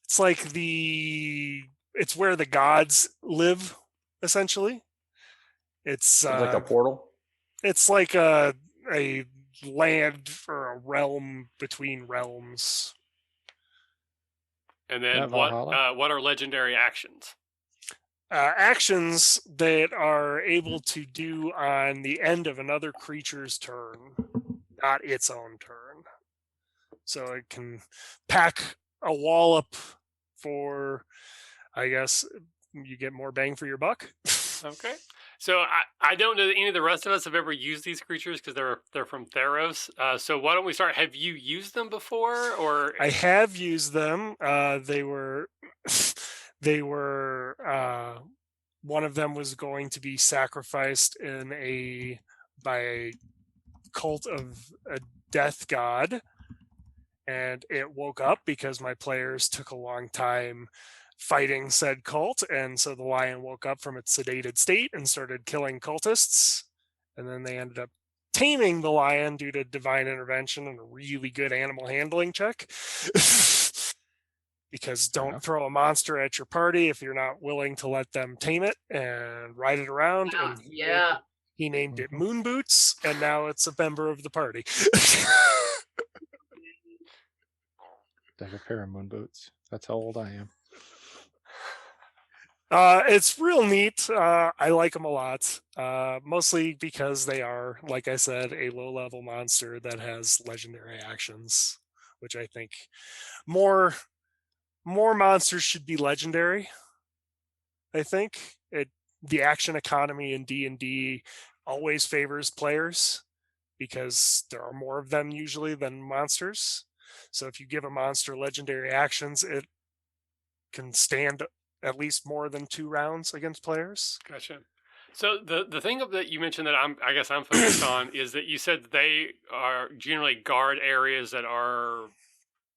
It's like it's where the gods live, essentially. It's like a portal. It's like a land or a realm between realms. And then what are legendary actions? Actions that are able to do on the end of another creature's turn, not its own turn. So it can pack a wallop for, I guess, you get more bang for your buck. Okay. So I don't know that any of the rest of us have ever used these creatures because they're from Theros. So why don't we start? Have you used them before? Or I have used them. They were one of them was going to be sacrificed by a cult of a death god, and it woke up because my players took a long time fighting said cult, and so the lion woke up from its sedated state and started killing cultists, and then they ended up taming the lion due to divine intervention and a really good animal handling check. Because don't throw a monster at your party if you're not willing to let them tame it and ride it around. Yeah, and he named it Moon Boots, and now it's a member of the party. I have a pair of moon boots. That's how old I am. It's real neat. I like them a lot, mostly because they are, like I said, a low-level monster that has legendary actions, which I think more monsters should be legendary. I think the action economy in D&D always favors players because there are more of them usually than monsters. So if you give a monster legendary actions, it can stand at least more than 2 rounds against players. Gotcha. So the thing that you mentioned that I guess I'm focused on is that you said they are generally guard areas that are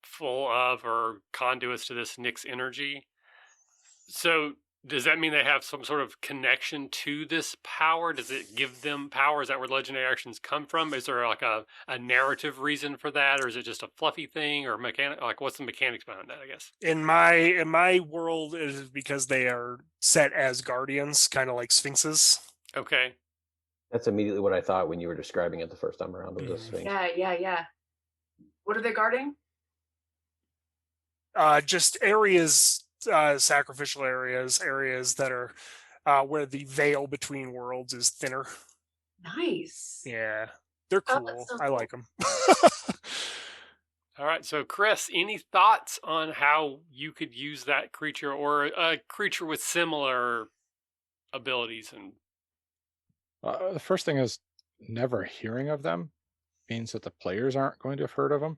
full of or conduits to this Nyx energy. So does that mean they have some sort of connection to this power? Does it give them power? Is that where legendary actions come from? Is there like a narrative reason for that, or is it just a fluffy thing, or mechanic? Like what's the mechanics behind that? I guess in my world, it is because they are set as guardians, kind of like sphinxes. Okay, that's immediately what I thought when you were describing it the first time around with the sphinx. Yeah. What are they guarding? Just areas. Sacrificial areas that are where the veil between worlds is thinner. Nice. Yeah, they're cool. So I cool. like them. All right. So, Chris, any thoughts on how you could use that creature or a creature with similar abilities? And the first thing is never hearing of them means that the players aren't going to have heard of them.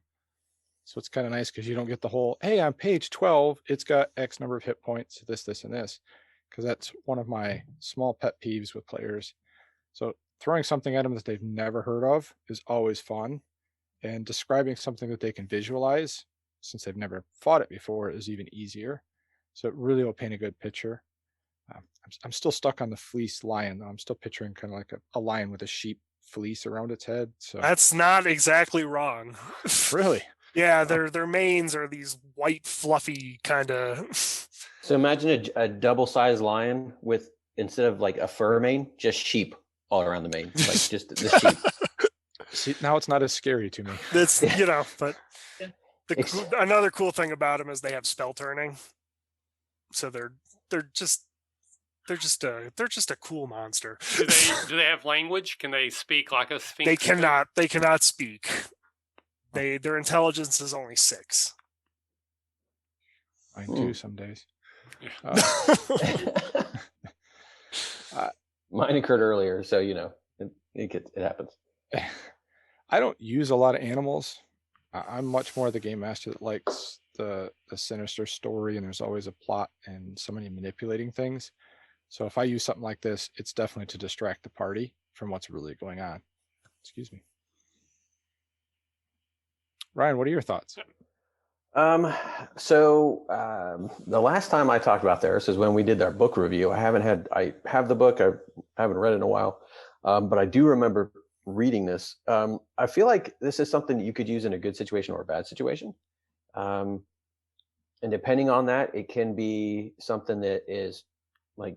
So it's kind of nice because you don't get the whole, hey, on page 12, it's got X number of hit points, this, and this. Because that's one of my small pet peeves with players. So throwing something at them that they've never heard of is always fun. And describing something that they can visualize, since they've never fought it before, is even easier. So it really will paint a good picture. I'm still stuck on the fleece lion, though. I'm still picturing kind of like a lion with a sheep fleece around its head. So that's not exactly wrong. Really? Yeah, their manes are these white, fluffy kind of. So imagine a double-sized lion with, instead of like a fur mane, just sheep all around the mane, like just the sheep. See, now it's not as scary to me. That's but another cool thing about them is they have spell turning. So they're just a cool monster. Do they have language? Can they speak like a sphinx? They cannot speak. Their intelligence is only 6. Mine too some days. Mine occurred earlier, so it happens. I don't use a lot of animals. I'm much more the game master that likes the sinister story, and there's always a plot and somebody manipulating things. So if I use something like this, it's definitely to distract the party from what's really going on. Excuse me. Ryan, what are your thoughts? So the last time I talked about Theros is when we did our book review. I have the book. I haven't read it in a while, but I do remember reading this. I feel like this is something that you could use in a good situation or a bad situation. And depending on that, it can be something that is like,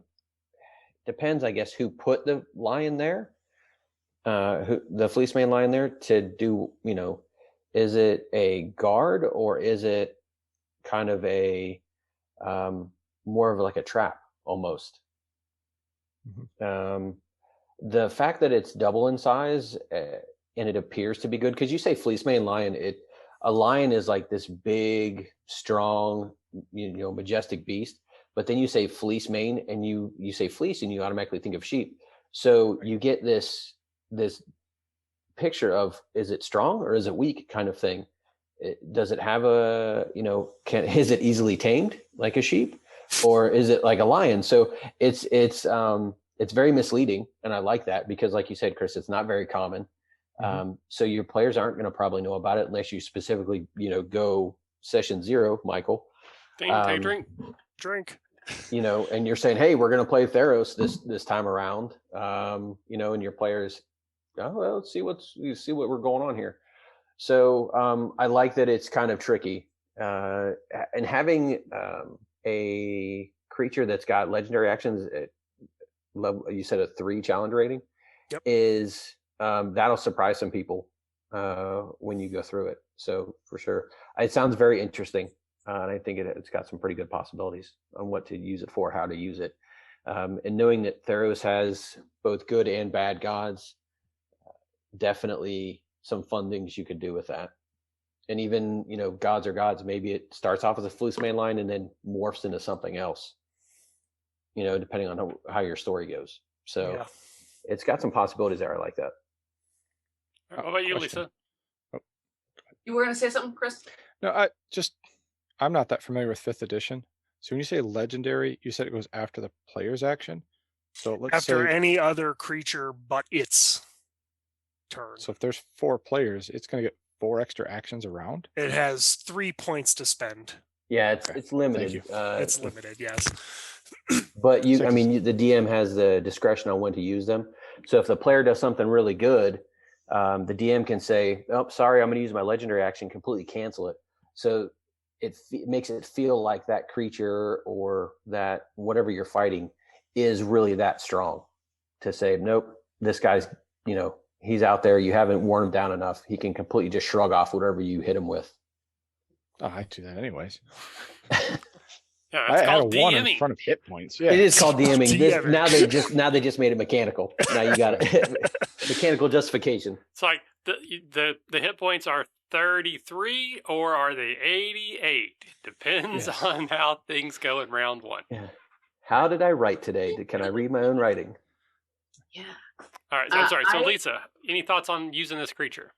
depends, I guess, who put the lion there, the Fleecemane Lion there to do, is it a guard or is it kind of a more of like a trap almost? Mm-hmm. The fact that it's double in size and it appears to be good, because you say Fleecemane Lion, a lion is like this big, strong, majestic beast. But then you say Fleecemane and you say fleece and you automatically think of sheep. So you get this picture of, is it strong or is it weak kind of thing? Does it have is it easily tamed like a sheep, or is it like a lion? So it's very misleading, and I like that because, like you said, Chris, it's not very common. Mm-hmm. So your players aren't going to probably know about it unless you specifically go session 0, Michael. Drink. And you're saying, hey, we're going to play Theros this time around. And your players, let's see what we're going on here. So I like that it's kind of tricky, and having a creature that's got legendary actions at level, you said a 3 challenge rating. Yep. Is that'll surprise some people when you go through it. So for sure, it sounds very interesting, and I think it's got some pretty good possibilities on what to use it for, how to use it, and knowing that Theros has both good and bad gods, definitely some fun things you could do with that. And even, gods are gods. Maybe it starts off as a Fleecemane Lion and then morphs into something else, depending on how your story goes. So yeah. It's got some possibilities there. I like that. How about you, Liisa? You were going to say something, Chris? No, I'm not that familiar with 5th edition. So when you say legendary, you said it goes after the player's action. So let's say any other creature but its turn. So if there's 4 players, it's going to get 4 extra actions around. It has 3 points to spend. Yeah, it's limited. It's limited, yes. But the DM has the discretion on when to use them. So if the player does something really good, the DM can say, "Oh, sorry, I'm going to use my legendary action, completely cancel it." So it makes it feel like that creature or that whatever you're fighting is really that strong. To say, "Nope, this guy's, he's out there. You haven't worn him down enough. He can completely just shrug off whatever you hit him with." Oh, I do that anyways. Yeah, I had a 1 in front of hit points. Yeah. It is called DMing. Now they just made it mechanical. Now you got it. Mechanical justification. It's like the hit points are 33 or are they 88? Depends on how things go in round 1. Yeah. How did I write today? Can I read my own writing? Yeah. All right. So I'm sorry. So Liisa, any thoughts on using this creature?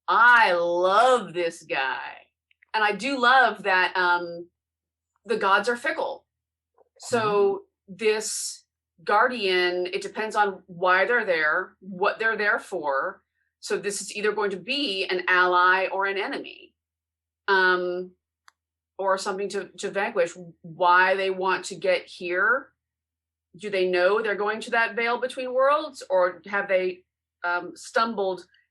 I love this guy. And I do love that the gods are fickle. So this guardian, it depends on why they're there, what they're there for. So this is either going to be an ally or an enemy, or something to vanquish. Why they want to get here? Do they know they're going to that veil between worlds, or have they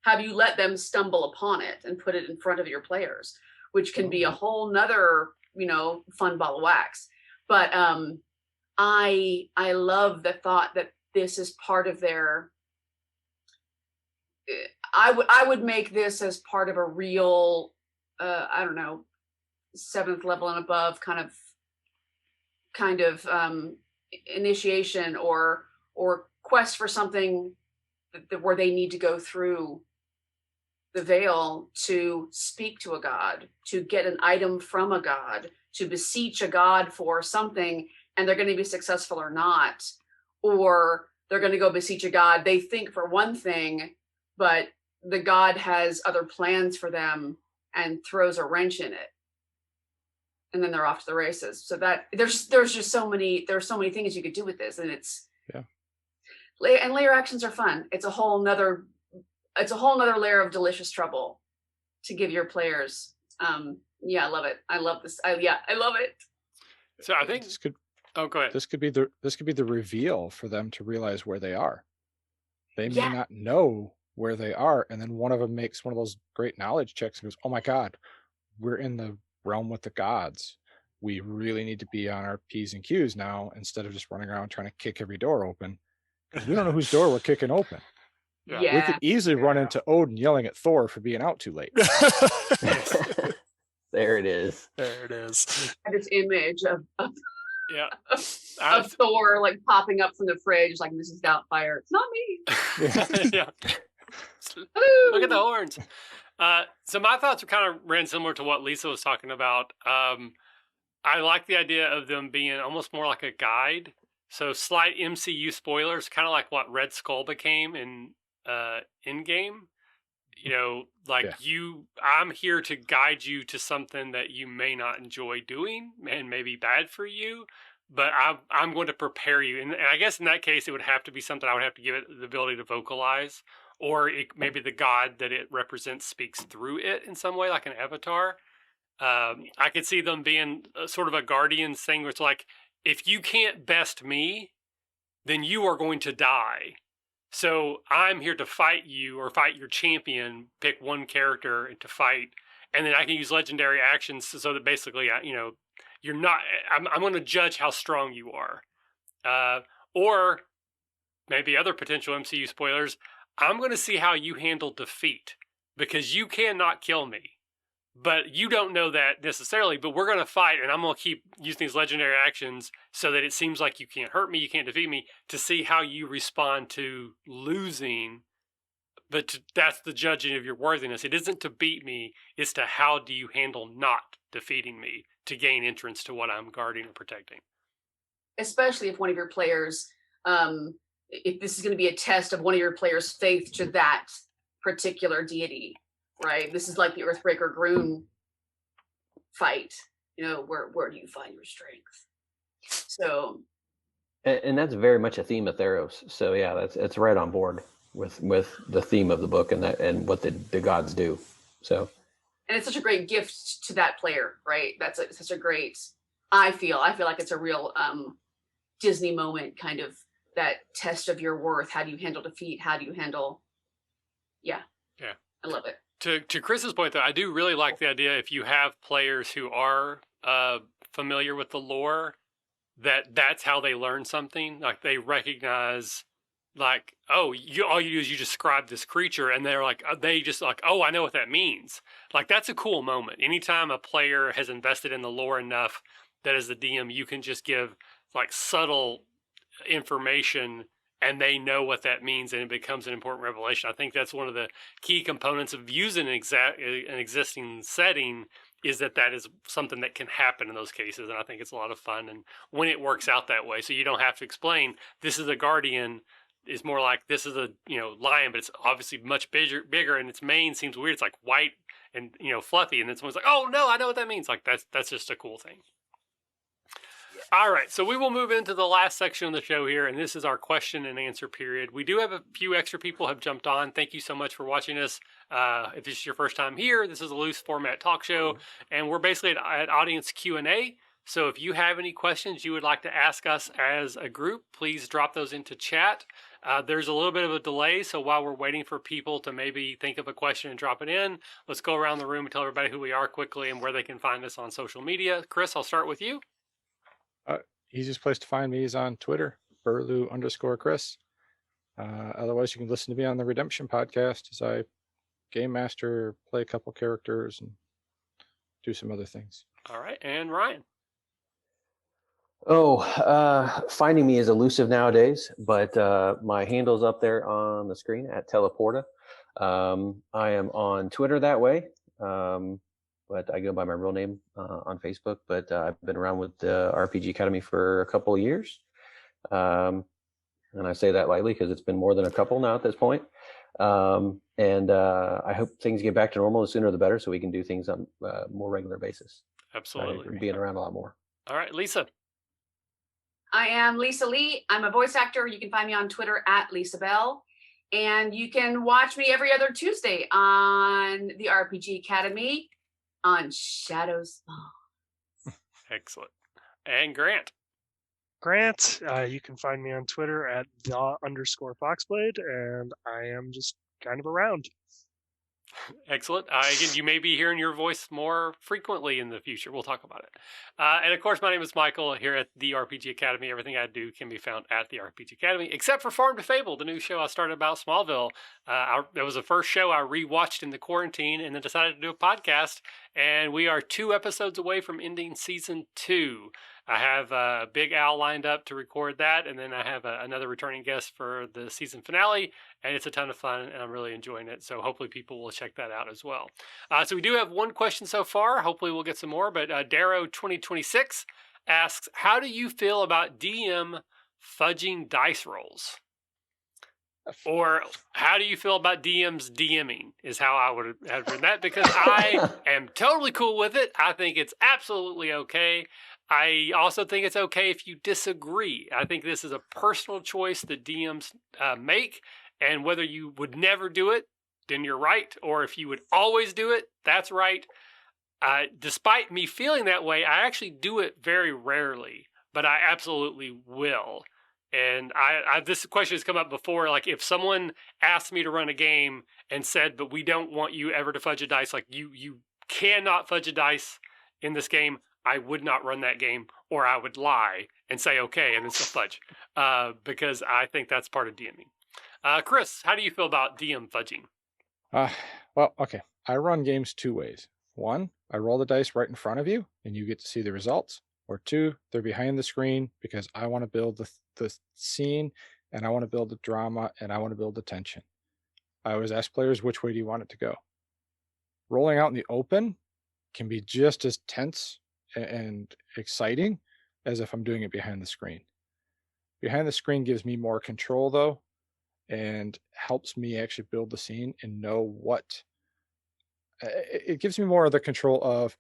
have you let them stumble upon it and put it in front of your players, which can be a whole nother, fun ball of wax. But I love the thought that this is part of their, I would make this as part of a real, I don't know, 7th level and above kind of initiation or quest for something where they need to go through the veil to speak to a god, to get an item from a god, to beseech a god for something, and they're going to be successful or not, or they're going to go beseech a god they think for one thing, but the god has other plans for them and throws a wrench in it, and then they're off to the races. So that there's just so many things you could do with this, and it's and layer actions are fun. It's a whole nother layer of delicious trouble to give your players. I love it. I love this. I love it. So I think this could. Oh, go ahead. This could be the reveal for them to realize where they are. They may not know where they are, and then one of them makes one of those great knowledge checks and goes, "Oh my God, we're in the realm with the gods. We really need to be on our P's and Q's now instead of just running around trying to kick every door open. We don't know whose door we're kicking open." Yeah. We could easily run into Odin yelling at Thor for being out too late. There it is. There it is. And this image of Yeah. Thor like popping up from the fridge like Mrs. Doubtfire. It's not me. Yeah. Look at the horns. So my thoughts are kind of ran similar to what Liisa was talking about. I like the idea of them being almost more like a guide. So slight MCU spoilers, kind of like what Red Skull became in Endgame. I'm here to guide you to something that you may not enjoy doing and may be bad for you, but I'm going to prepare you. And I guess in that case, it would have to be something I would have to give it the ability to vocalize, or maybe the god that it represents speaks through it in some way, like an avatar. I could see them being sort of a guardian's thing where it's like, if you can't best me, then you are going to die. So I'm here to fight you or fight your champion, pick one character to fight, and then I can use legendary actions so that basically, you're not, I'm going to judge how strong you are. Or maybe other potential MCU spoilers, I'm going to see how you handle defeat because you cannot kill me. But you don't know that necessarily, but we're going to fight, and I'm going to keep using these legendary actions so that it seems like you can't hurt me, you can't defeat me, to see how you respond to losing. But that's the judging of your worthiness. It isn't to beat me, it's to how do you handle not defeating me to gain entrance to what I'm guarding or protecting. Especially if one of your players, if this is going to be a test of one of your players' faith to that particular deity. Right, this is like the Earthbreaker Groon fight. Where do you find your strength? So, and that's very much a theme of Theros. So yeah, it's right on board with the theme of the book and what the gods do. So, and it's such a great gift to that player, right? That's such a great. I feel like it's a real Disney moment, kind of that test of your worth. How do you handle defeat? How do you handle? Yeah. I love it. To Chris's point, though, I do really like the idea if you have players who are familiar with the lore, that's how they learn something. Like they recognize, like, all you do is you describe this creature, and they're like, they just like, oh, I know what that means. Like that's a cool moment. Anytime a player has invested in the lore enough that as the DM you can just give like subtle information and they know what that means, and it becomes an important revelation. I think that's one of the key components of using an existing setting is that is something that can happen in those cases, and I think it's a lot of fun. And when it works out that way, so you don't have to explain this is a guardian, is more like this is a lion, but it's obviously much bigger, and its mane seems weird. It's like white and fluffy, and then someone's like, oh no, I know what that means. Like that's just a cool thing. All right, so we will move into the last section of the show here, and this is our question and answer period. We do have a few extra people have jumped on. Thank you so much for watching us. If this is your first time here, this is a loose format talk show, and we're basically at audience Q&A. So if you have any questions you would like to ask us as a group, please drop those into chat. There's a little bit of a delay, so while we're waiting for people to maybe think of a question and drop it in, let's go around the room and tell everybody who we are quickly and where they can find us on social media. Chris, I'll start with you. Easiest place to find me is on Twitter, Burlew_Chris. Otherwise, you can listen to me on the Redemption podcast as I game master, play a couple characters, and do some other things. All right, and Ryan. Finding me is elusive nowadays, but my handle's up there on the screen at Teleporta. I am on Twitter that way, but I go by my real name on Facebook. But I've been around with the RPG Academy for a couple of years, and I say that lightly because it's been more than a couple now at this point. And I hope things get back to normal. The sooner the better, so we can do things on a more regular basis. Absolutely. Being around a lot more. All right, Liisa. I am Liisa Lee. I'm a voice actor. You can find me on Twitter at Lisa Bell. And you can watch me every other Tuesday on the RPG Academy on Shadows Fall. Excellent. And Grant. Grant, you can find me on Twitter at _Foxblade, and I am just kind of around. Excellent. Again, you may be hearing your voice more frequently in the future. We'll talk about it. And of course, my name is Michael here at the RPG Academy. Everything I do can be found at the RPG Academy, except for Farm to Fable, the new show I started about Smallville. That was the first show I rewatched in the quarantine and then decided to do a podcast. And we are 2 episodes away from ending season 2. I have Big Al lined up to record that, and then I have another returning guest for the season finale, and it's a ton of fun, and I'm really enjoying it, so hopefully people will check that out as well. So we do have one question so far. Hopefully we'll get some more, but Darrow2026 asks, how do you feel about DM fudging dice rolls? Or how do you feel about DMs DMing is how I would have written that, because I am totally cool with it. I think it's absolutely okay. I also think it's okay if you disagree. I think this is a personal choice that DMs make, and whether you would never do it, then you're right, or if you would always do it, that's right. Despite me feeling that way, I actually do it very rarely, but I absolutely will. And this question has come up before, like if someone asked me to run a game and said, but we don't want you ever to fudge a dice, like you cannot fudge a dice in this game, I would not run that game, or I would lie and say, okay, and then still fudge, because I think that's part of DMing. Chris, how do you feel about DM fudging? Well, okay. I run games 2 ways. 1, I roll the dice right in front of you, and you get to see the results. Or 2, they're behind the screen because I want to build the scene, and I want to build the drama, and I want to build the tension. I always ask players, which way do you want it to go? Rolling out in the open can be just as tense and exciting as if I'm doing it behind the screen. Behind the screen gives me more control, though, and helps me actually build the scene and know what it gives me more of the control of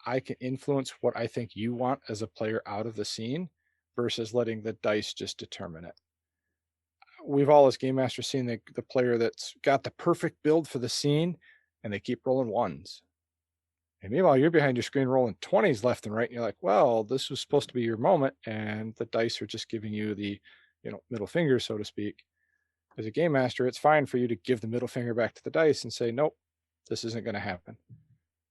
I can influence what I think you want as a player out of the scene versus letting the dice just determine it. We've all as game masters seen the player that's got the perfect build for the scene and they keep rolling 1s. And meanwhile, you're behind your screen rolling 20s left and right, and you're like, well, this was supposed to be your moment, and the dice are just giving you the, middle finger, so to speak. As a game master, it's fine for you to give the middle finger back to the dice and say, nope, this isn't going to happen.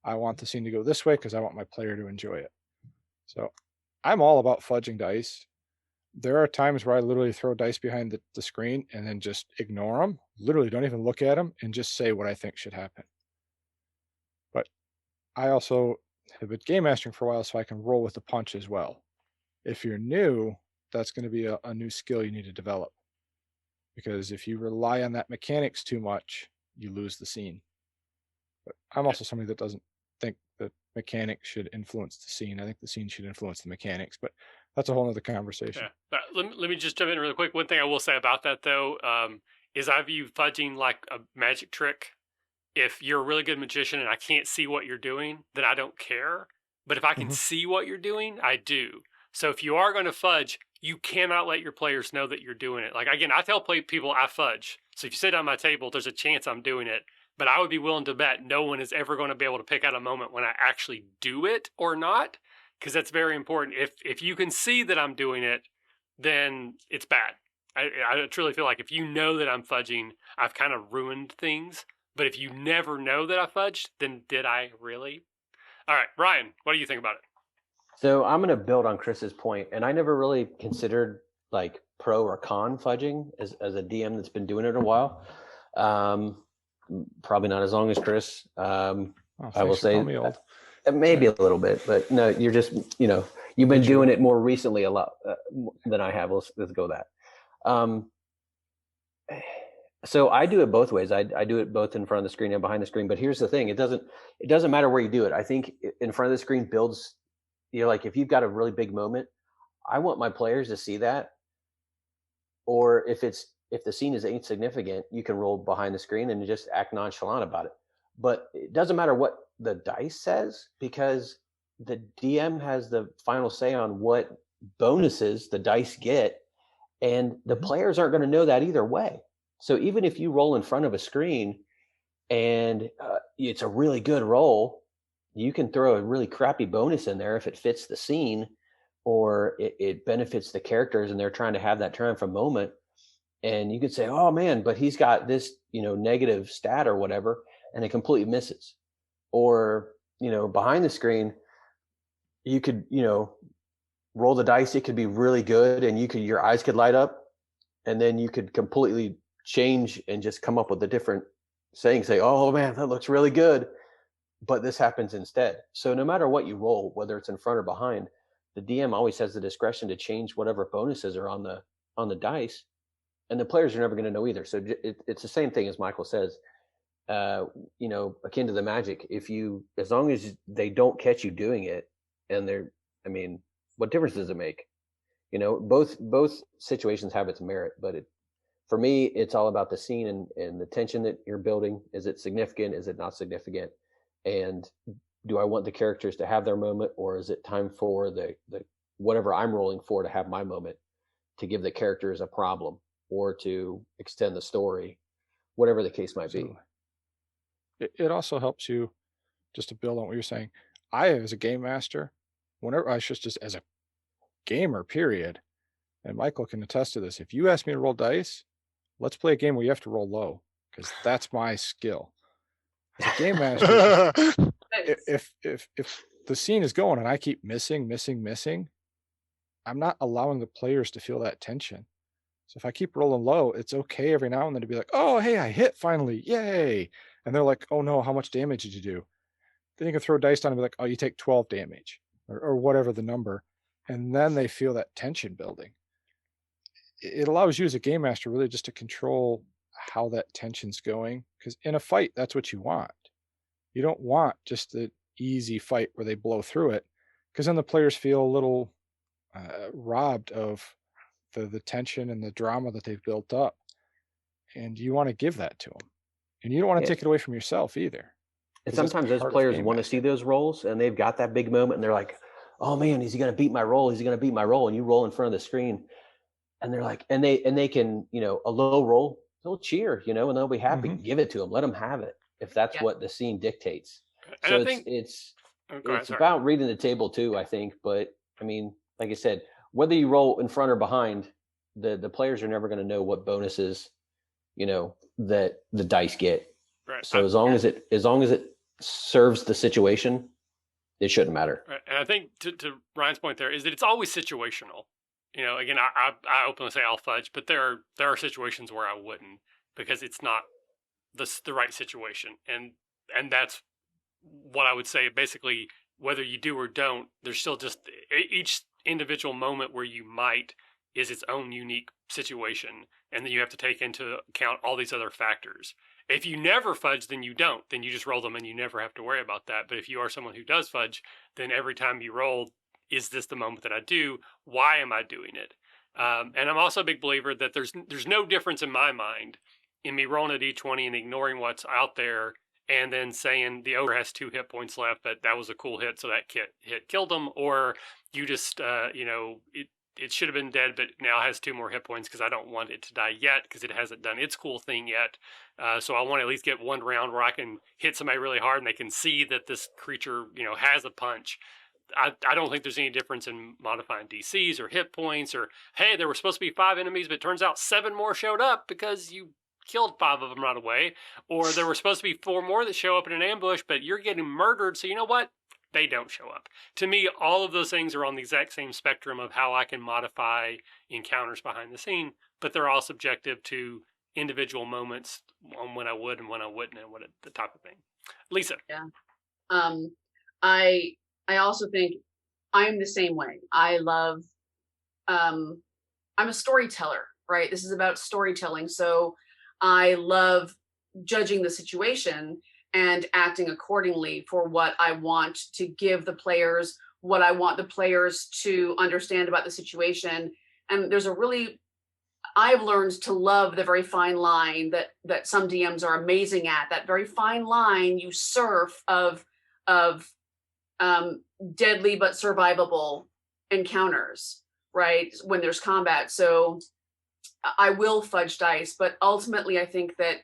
I want the scene to go this way because I want my player to enjoy it. So I'm all about fudging dice. There are times where I literally throw dice behind the screen and then just ignore them, literally don't even look at them, and just say what I think should happen. But I also have been game mastering for a while, so I can roll with the punch as well. If you're new, that's going to be a new skill you need to develop. Because if you rely on that mechanics too much, you lose the scene. But I'm also somebody that doesn't think that mechanics should influence the scene. I think the scene should influence the mechanics, but that's a whole other conversation. Yeah. Let me just jump in really quick. One thing I will say about that, though, is I view fudging like a magic trick. If you're a really good magician and I can't see what you're doing, then I don't care. But if I can see what you're doing, I do. So if you are going to fudge, you cannot let your players know that you're doing it. Like, again, I tell people I fudge. So if you sit on my table, there's a chance I'm doing it. But I would be willing to bet no one is ever going to be able to pick out a moment when I actually do it or not, because that's very important. If you can see that I'm doing it, then it's bad. I truly feel like if you know that I'm fudging, I've kind of ruined things. But if you never know that I fudged, then did I really? All right, Ryan, what do you think about it? So I'm going to build on Chris's point, and I never really considered like pro or con fudging as a DM that's been doing it a while. Probably not as long as Chris. I will say me old. Maybe a little bit, but no, you're just, you've been doing it more recently a lot than I have. Let's go with that. So I do it both ways. I do it both in front of the screen and behind the screen. But here's the thing: it doesn't matter where you do it. I think in front of the screen builds. Like if you've got a really big moment, I want my players to see that. Or if the scene is insignificant, you can roll behind the screen and just act nonchalant about it. But it doesn't matter what the dice says, because the DM has the final say on what bonuses the dice get, and the players aren't going to know that either way. So even if you roll in front of a screen and it's a really good roll, you can throw a really crappy bonus in there if it fits the scene, or it benefits the characters and they're trying to have that triumphant moment. And you could say, oh man, but he's got this, negative stat or whatever, and it completely misses. Or, behind the screen, you could, roll the dice. It could be really good, and your eyes could light up, and then you could completely change and just come up with a different saying, say, oh man, that looks really good. But this happens instead. So no matter what you roll, whether it's in front or behind, the DM always has the discretion to change whatever bonuses are on the dice, and the players are never going to know either. So it's the same thing as Michael says, akin to the magic. As long as they don't catch you doing it, and what difference does it make? Both situations have its merit, but for me, it's all about the scene and the tension that you're building. Is it significant? Is it not significant? And do I want the characters to have their moment, or is it time for the whatever I'm rolling for to have my moment, to give the characters a problem or to extend the story, whatever the case might be. It also helps you, just to build on what you're saying. I, as a game master, whenever I should just as a gamer, period, and Michael can attest to this. If you ask me to roll dice, let's play a game where you have to roll low, because that's my skill. As a game master, if the scene is going and I keep missing, I'm not allowing the players to feel that tension. So if I keep rolling low, it's okay every now and then to be like, oh, hey, I hit finally, yay. And they're like, oh no, how much damage did you do? Then you can throw dice down and be like, oh, you take 12 damage or whatever the number. And then they feel that tension building. It allows you as a game master really just to control how that tension's going. Because in a fight, that's what you want. You don't want just the easy fight where they blow through it, because then the players feel a little robbed of the tension and the drama that they've built up. And you want to give that to them. And you don't want to take it away from yourself either. And sometimes those players want to see those rolls, and they've got that big moment, and they're like, oh man, is he going to beat my roll? Is he going to beat my roll? And you roll in front of the screen, and they're like, and they can, a low roll, they'll cheer, and they'll be happy. Mm-hmm. Give it to them. Let them have it if that's what the scene dictates. And so I think it's about reading the table too, I think. But like I said, whether you roll in front or behind, the players are never going to know what bonuses, that the dice get. Right. So as long as it serves the situation, it shouldn't matter. Right. And I think to Ryan's point there is that it's always situational. Again, I openly say I'll fudge, but there are situations where I wouldn't, because it's not the right situation, and that's what I would say. Basically, whether you do or don't, there's still just each individual moment where you might is its own unique situation, and then you have to take into account all these other factors. If you never fudge, then you don't. Then you just roll them and you never have to worry about that. But if you are someone who does fudge, then every time you roll, is this the moment that I do? Why am I doing it? And I'm also a big believer that there's no difference in my mind in me rolling a d20 and ignoring what's out there and then saying the ogre has 2 hit points left, but that was a cool hit, so that hit killed him. Or you just, it should have been dead, but now has 2 more hit points because I don't want it to die yet because it hasn't done its cool thing yet. So I want to at least get one round where I can hit somebody really hard and they can see that this creature, has a punch. I don't think there's any difference in modifying DCs or hit points or, hey, there were supposed to be 5 enemies, but it turns out 7 more showed up because you killed 5 of them right away. Or there were supposed to be 4 more that show up in an ambush, but you're getting murdered. So you know what? They don't show up. To me, all of those things are on the exact same spectrum of how I can modify encounters behind the scene, but they're all subjective to individual moments on when I would and when I wouldn't and what the type of thing. Liisa. Yeah. I also think I'm the same way. I love, I'm a storyteller, right? This is about storytelling. So I love judging the situation and acting accordingly for what I want to give the players, what I want the players to understand about the situation. And there's I've learned to love the very fine line that some DMs are amazing at, that very fine line you surf of deadly but survivable encounters, right? When there's combat. So I will fudge dice, but ultimately I think that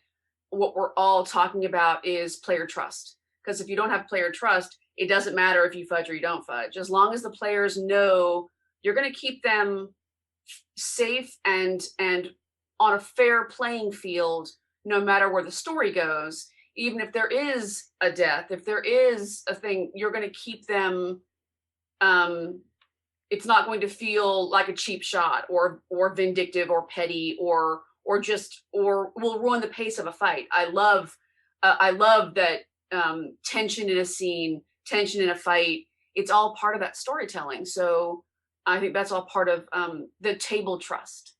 what we're all talking about is player trust. Because if you don't have player trust, it doesn't matter if you fudge or you don't fudge. As long as the players know you're going to keep them safe and on a fair playing field, no matter where the story goes, even if there is a death, if there is a thing, you're going to keep them. It's not going to feel like a cheap shot or vindictive or petty or will ruin the pace of a fight. I love that tension in a scene, tension in a fight. It's all part of that storytelling. So I think that's all part of the table trust,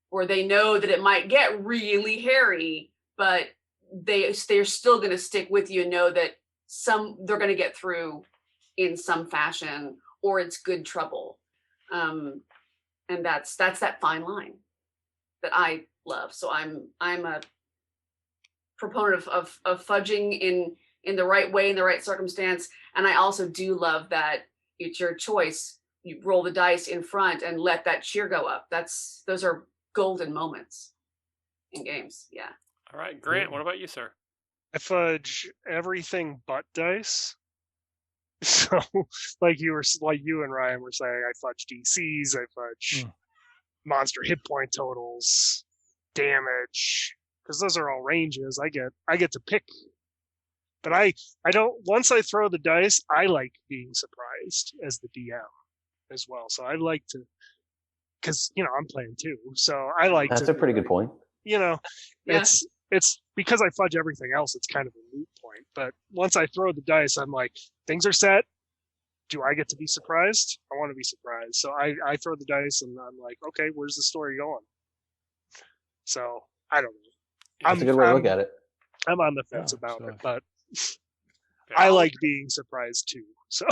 where they know that it might get really hairy, but they're still going to stick with you and know that they're going to get through in some fashion, or it's good trouble. And that's that fine line that I love. So I'm a proponent of fudging in the right way, in the right circumstance. And I also do love that it's your choice. You roll the dice in front and let that cheer go up. Those are golden moments in games. Yeah. All right, Grant, what about you, sir? I fudge everything but dice. So, like you and Ryan were saying, I fudge DCs, I fudge monster hit point totals, damage, because those are all ranges. I get to pick. But I don't. Once I throw the dice, I like being surprised as the DM as well. So I like to, because I'm playing too. So I like. That's a pretty good point. Yeah. It's because I fudge everything else. It's kind of a moot point. But once I throw the dice, I'm like, things are set. Do I get to be surprised? I want to be surprised. So I throw the dice and I'm like, okay, where's the story going? So I don't know. That's a good way to look at it. I'm on the fence about it, but I like being surprised too. So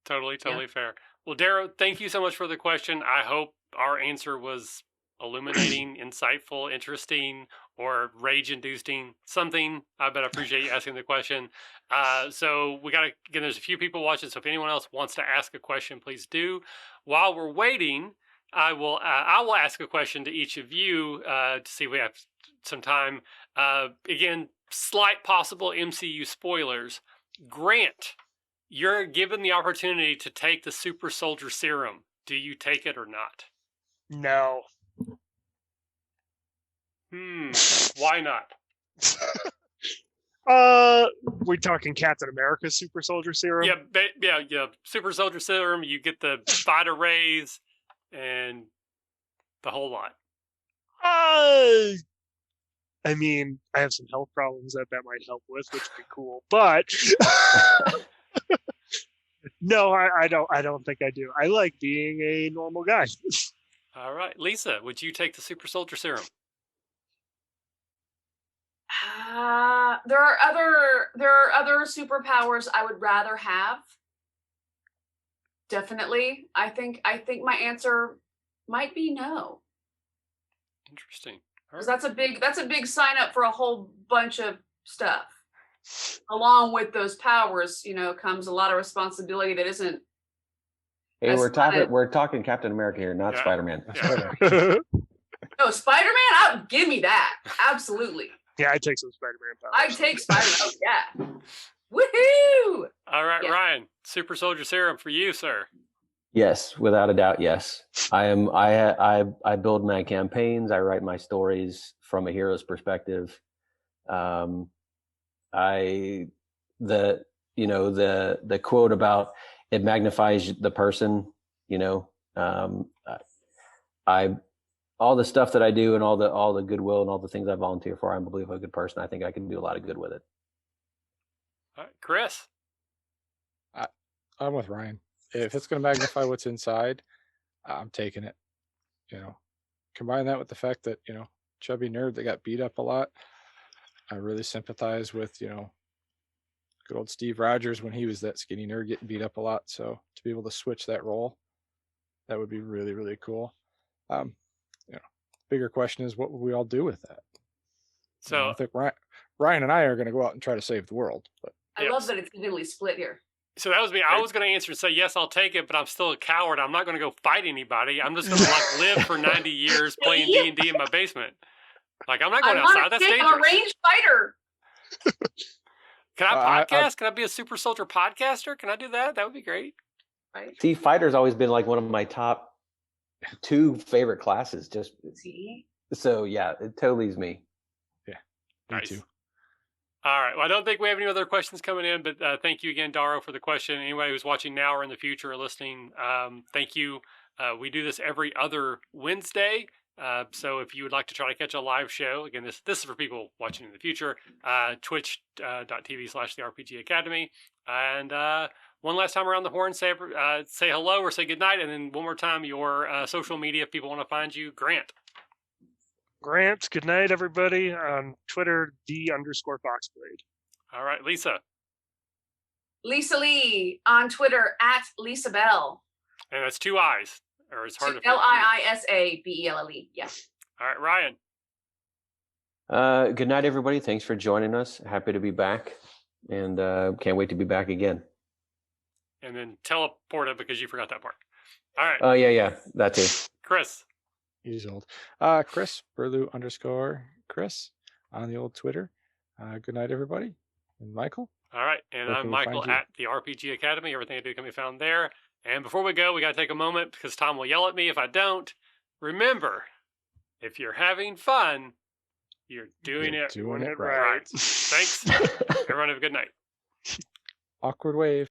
totally fair. Well, Darrow, thank you so much for the question. I hope our answer was illuminating, insightful, interesting, or rage-inducing, something. I appreciate you asking the question. So we got to, again, there's a few people watching, so if anyone else wants to ask a question, please do. While we're waiting, I will ask a question to each of you to see if we have some time. Again, slight possible MCU spoilers. Grant, you're given the opportunity to take the super soldier serum. Do you take it or not? No. Why not? We're talking Captain America super soldier serum? Yeah. Super soldier serum, you get the fighter rays and the whole lot. I mean, I have some health problems that might help with, which would be cool. But no, I don't think I do. I like being a normal guy. All right, Liisa, would you take the super soldier serum? There are other superpowers I would rather have. Definitely. I think my answer might be no. Interesting. Because that's a big sign up for a whole bunch of stuff. Along with those powers, comes a lot of responsibility that isn't. Hey, we're talking Captain America here, not Spider-Man. Yeah. No, Spider-Man, give me that. Absolutely. Yeah, I take some Spider-Man powers. I take Spider-Man. Oh, yeah. Woohoo! All right, Yeah. Ryan. Super Soldier Serum for you, sir. Yes, without a doubt, yes. I build my campaigns. I write my stories from a hero's perspective. The quote about it magnifies the person. I all the stuff that I do and all the goodwill and all the things I volunteer for. I believe I'm a good person. I think I can do a lot of good with it. All right, Chris. I'm with Ryan. If it's going to magnify what's inside, I'm taking it. Combine that with the fact that chubby nerd that got beat up a lot. I really sympathize with good old Steve Rogers when he was that skinny nerd getting beat up a lot. So to be able to switch that role, that would be really, really cool. Bigger question is, what would we all do with that? So I think Ryan and I are going to go out and try to save the world. But I love that it's evenly split here. So that was me. I was going to answer and say, yes, I'll take it, but I'm still a coward. I'm not going to go fight anybody. I'm just going to live for 90 years playing D&D in my basement. I'm not going outside. That's dangerous. I'm a ranged fighter. Can I podcast? Can I be a Super Soldier podcaster? Can I do that? That would be great. Right. See, fighter's always been one of my top 2 favorite classes. So yeah, it totally is me. Yeah, nice. Me too. All right. Well, I don't think we have any other questions coming in, but thank you again, Daro, for the question. Anybody who's watching now or in the future or listening, thank you. We do this every other Wednesday. So if you would like to try to catch a live show, again, this is for people watching in the future, twitch.tv/the RPG Academy. And one last time around the horn, say hello or say goodnight. And then one more time, your social media, if people want to find you. Grant, good night, everybody. On Twitter, _Foxblade. All right, Liisa. Liisa Lee on Twitter @Liisa Bell. And that's 2 I's. Or it's hard to LIISABELLE. Yes. All right, Ryan. Good night, everybody. Thanks for joining us. Happy to be back, and can't wait to be back again. And then teleporta because you forgot that part. All right. Oh yeah, that too. Chris. He's old. Chris Burlew _Chris on the old Twitter. Good night, everybody. And Michael. All right, and I'm Michael at the RPG Academy. Everything I do can be found there. And before we go, we got to take a moment because Tom will yell at me if I don't. Remember, if you're having fun, you're doing it right. Thanks. Everyone have a good night. Awkward wave.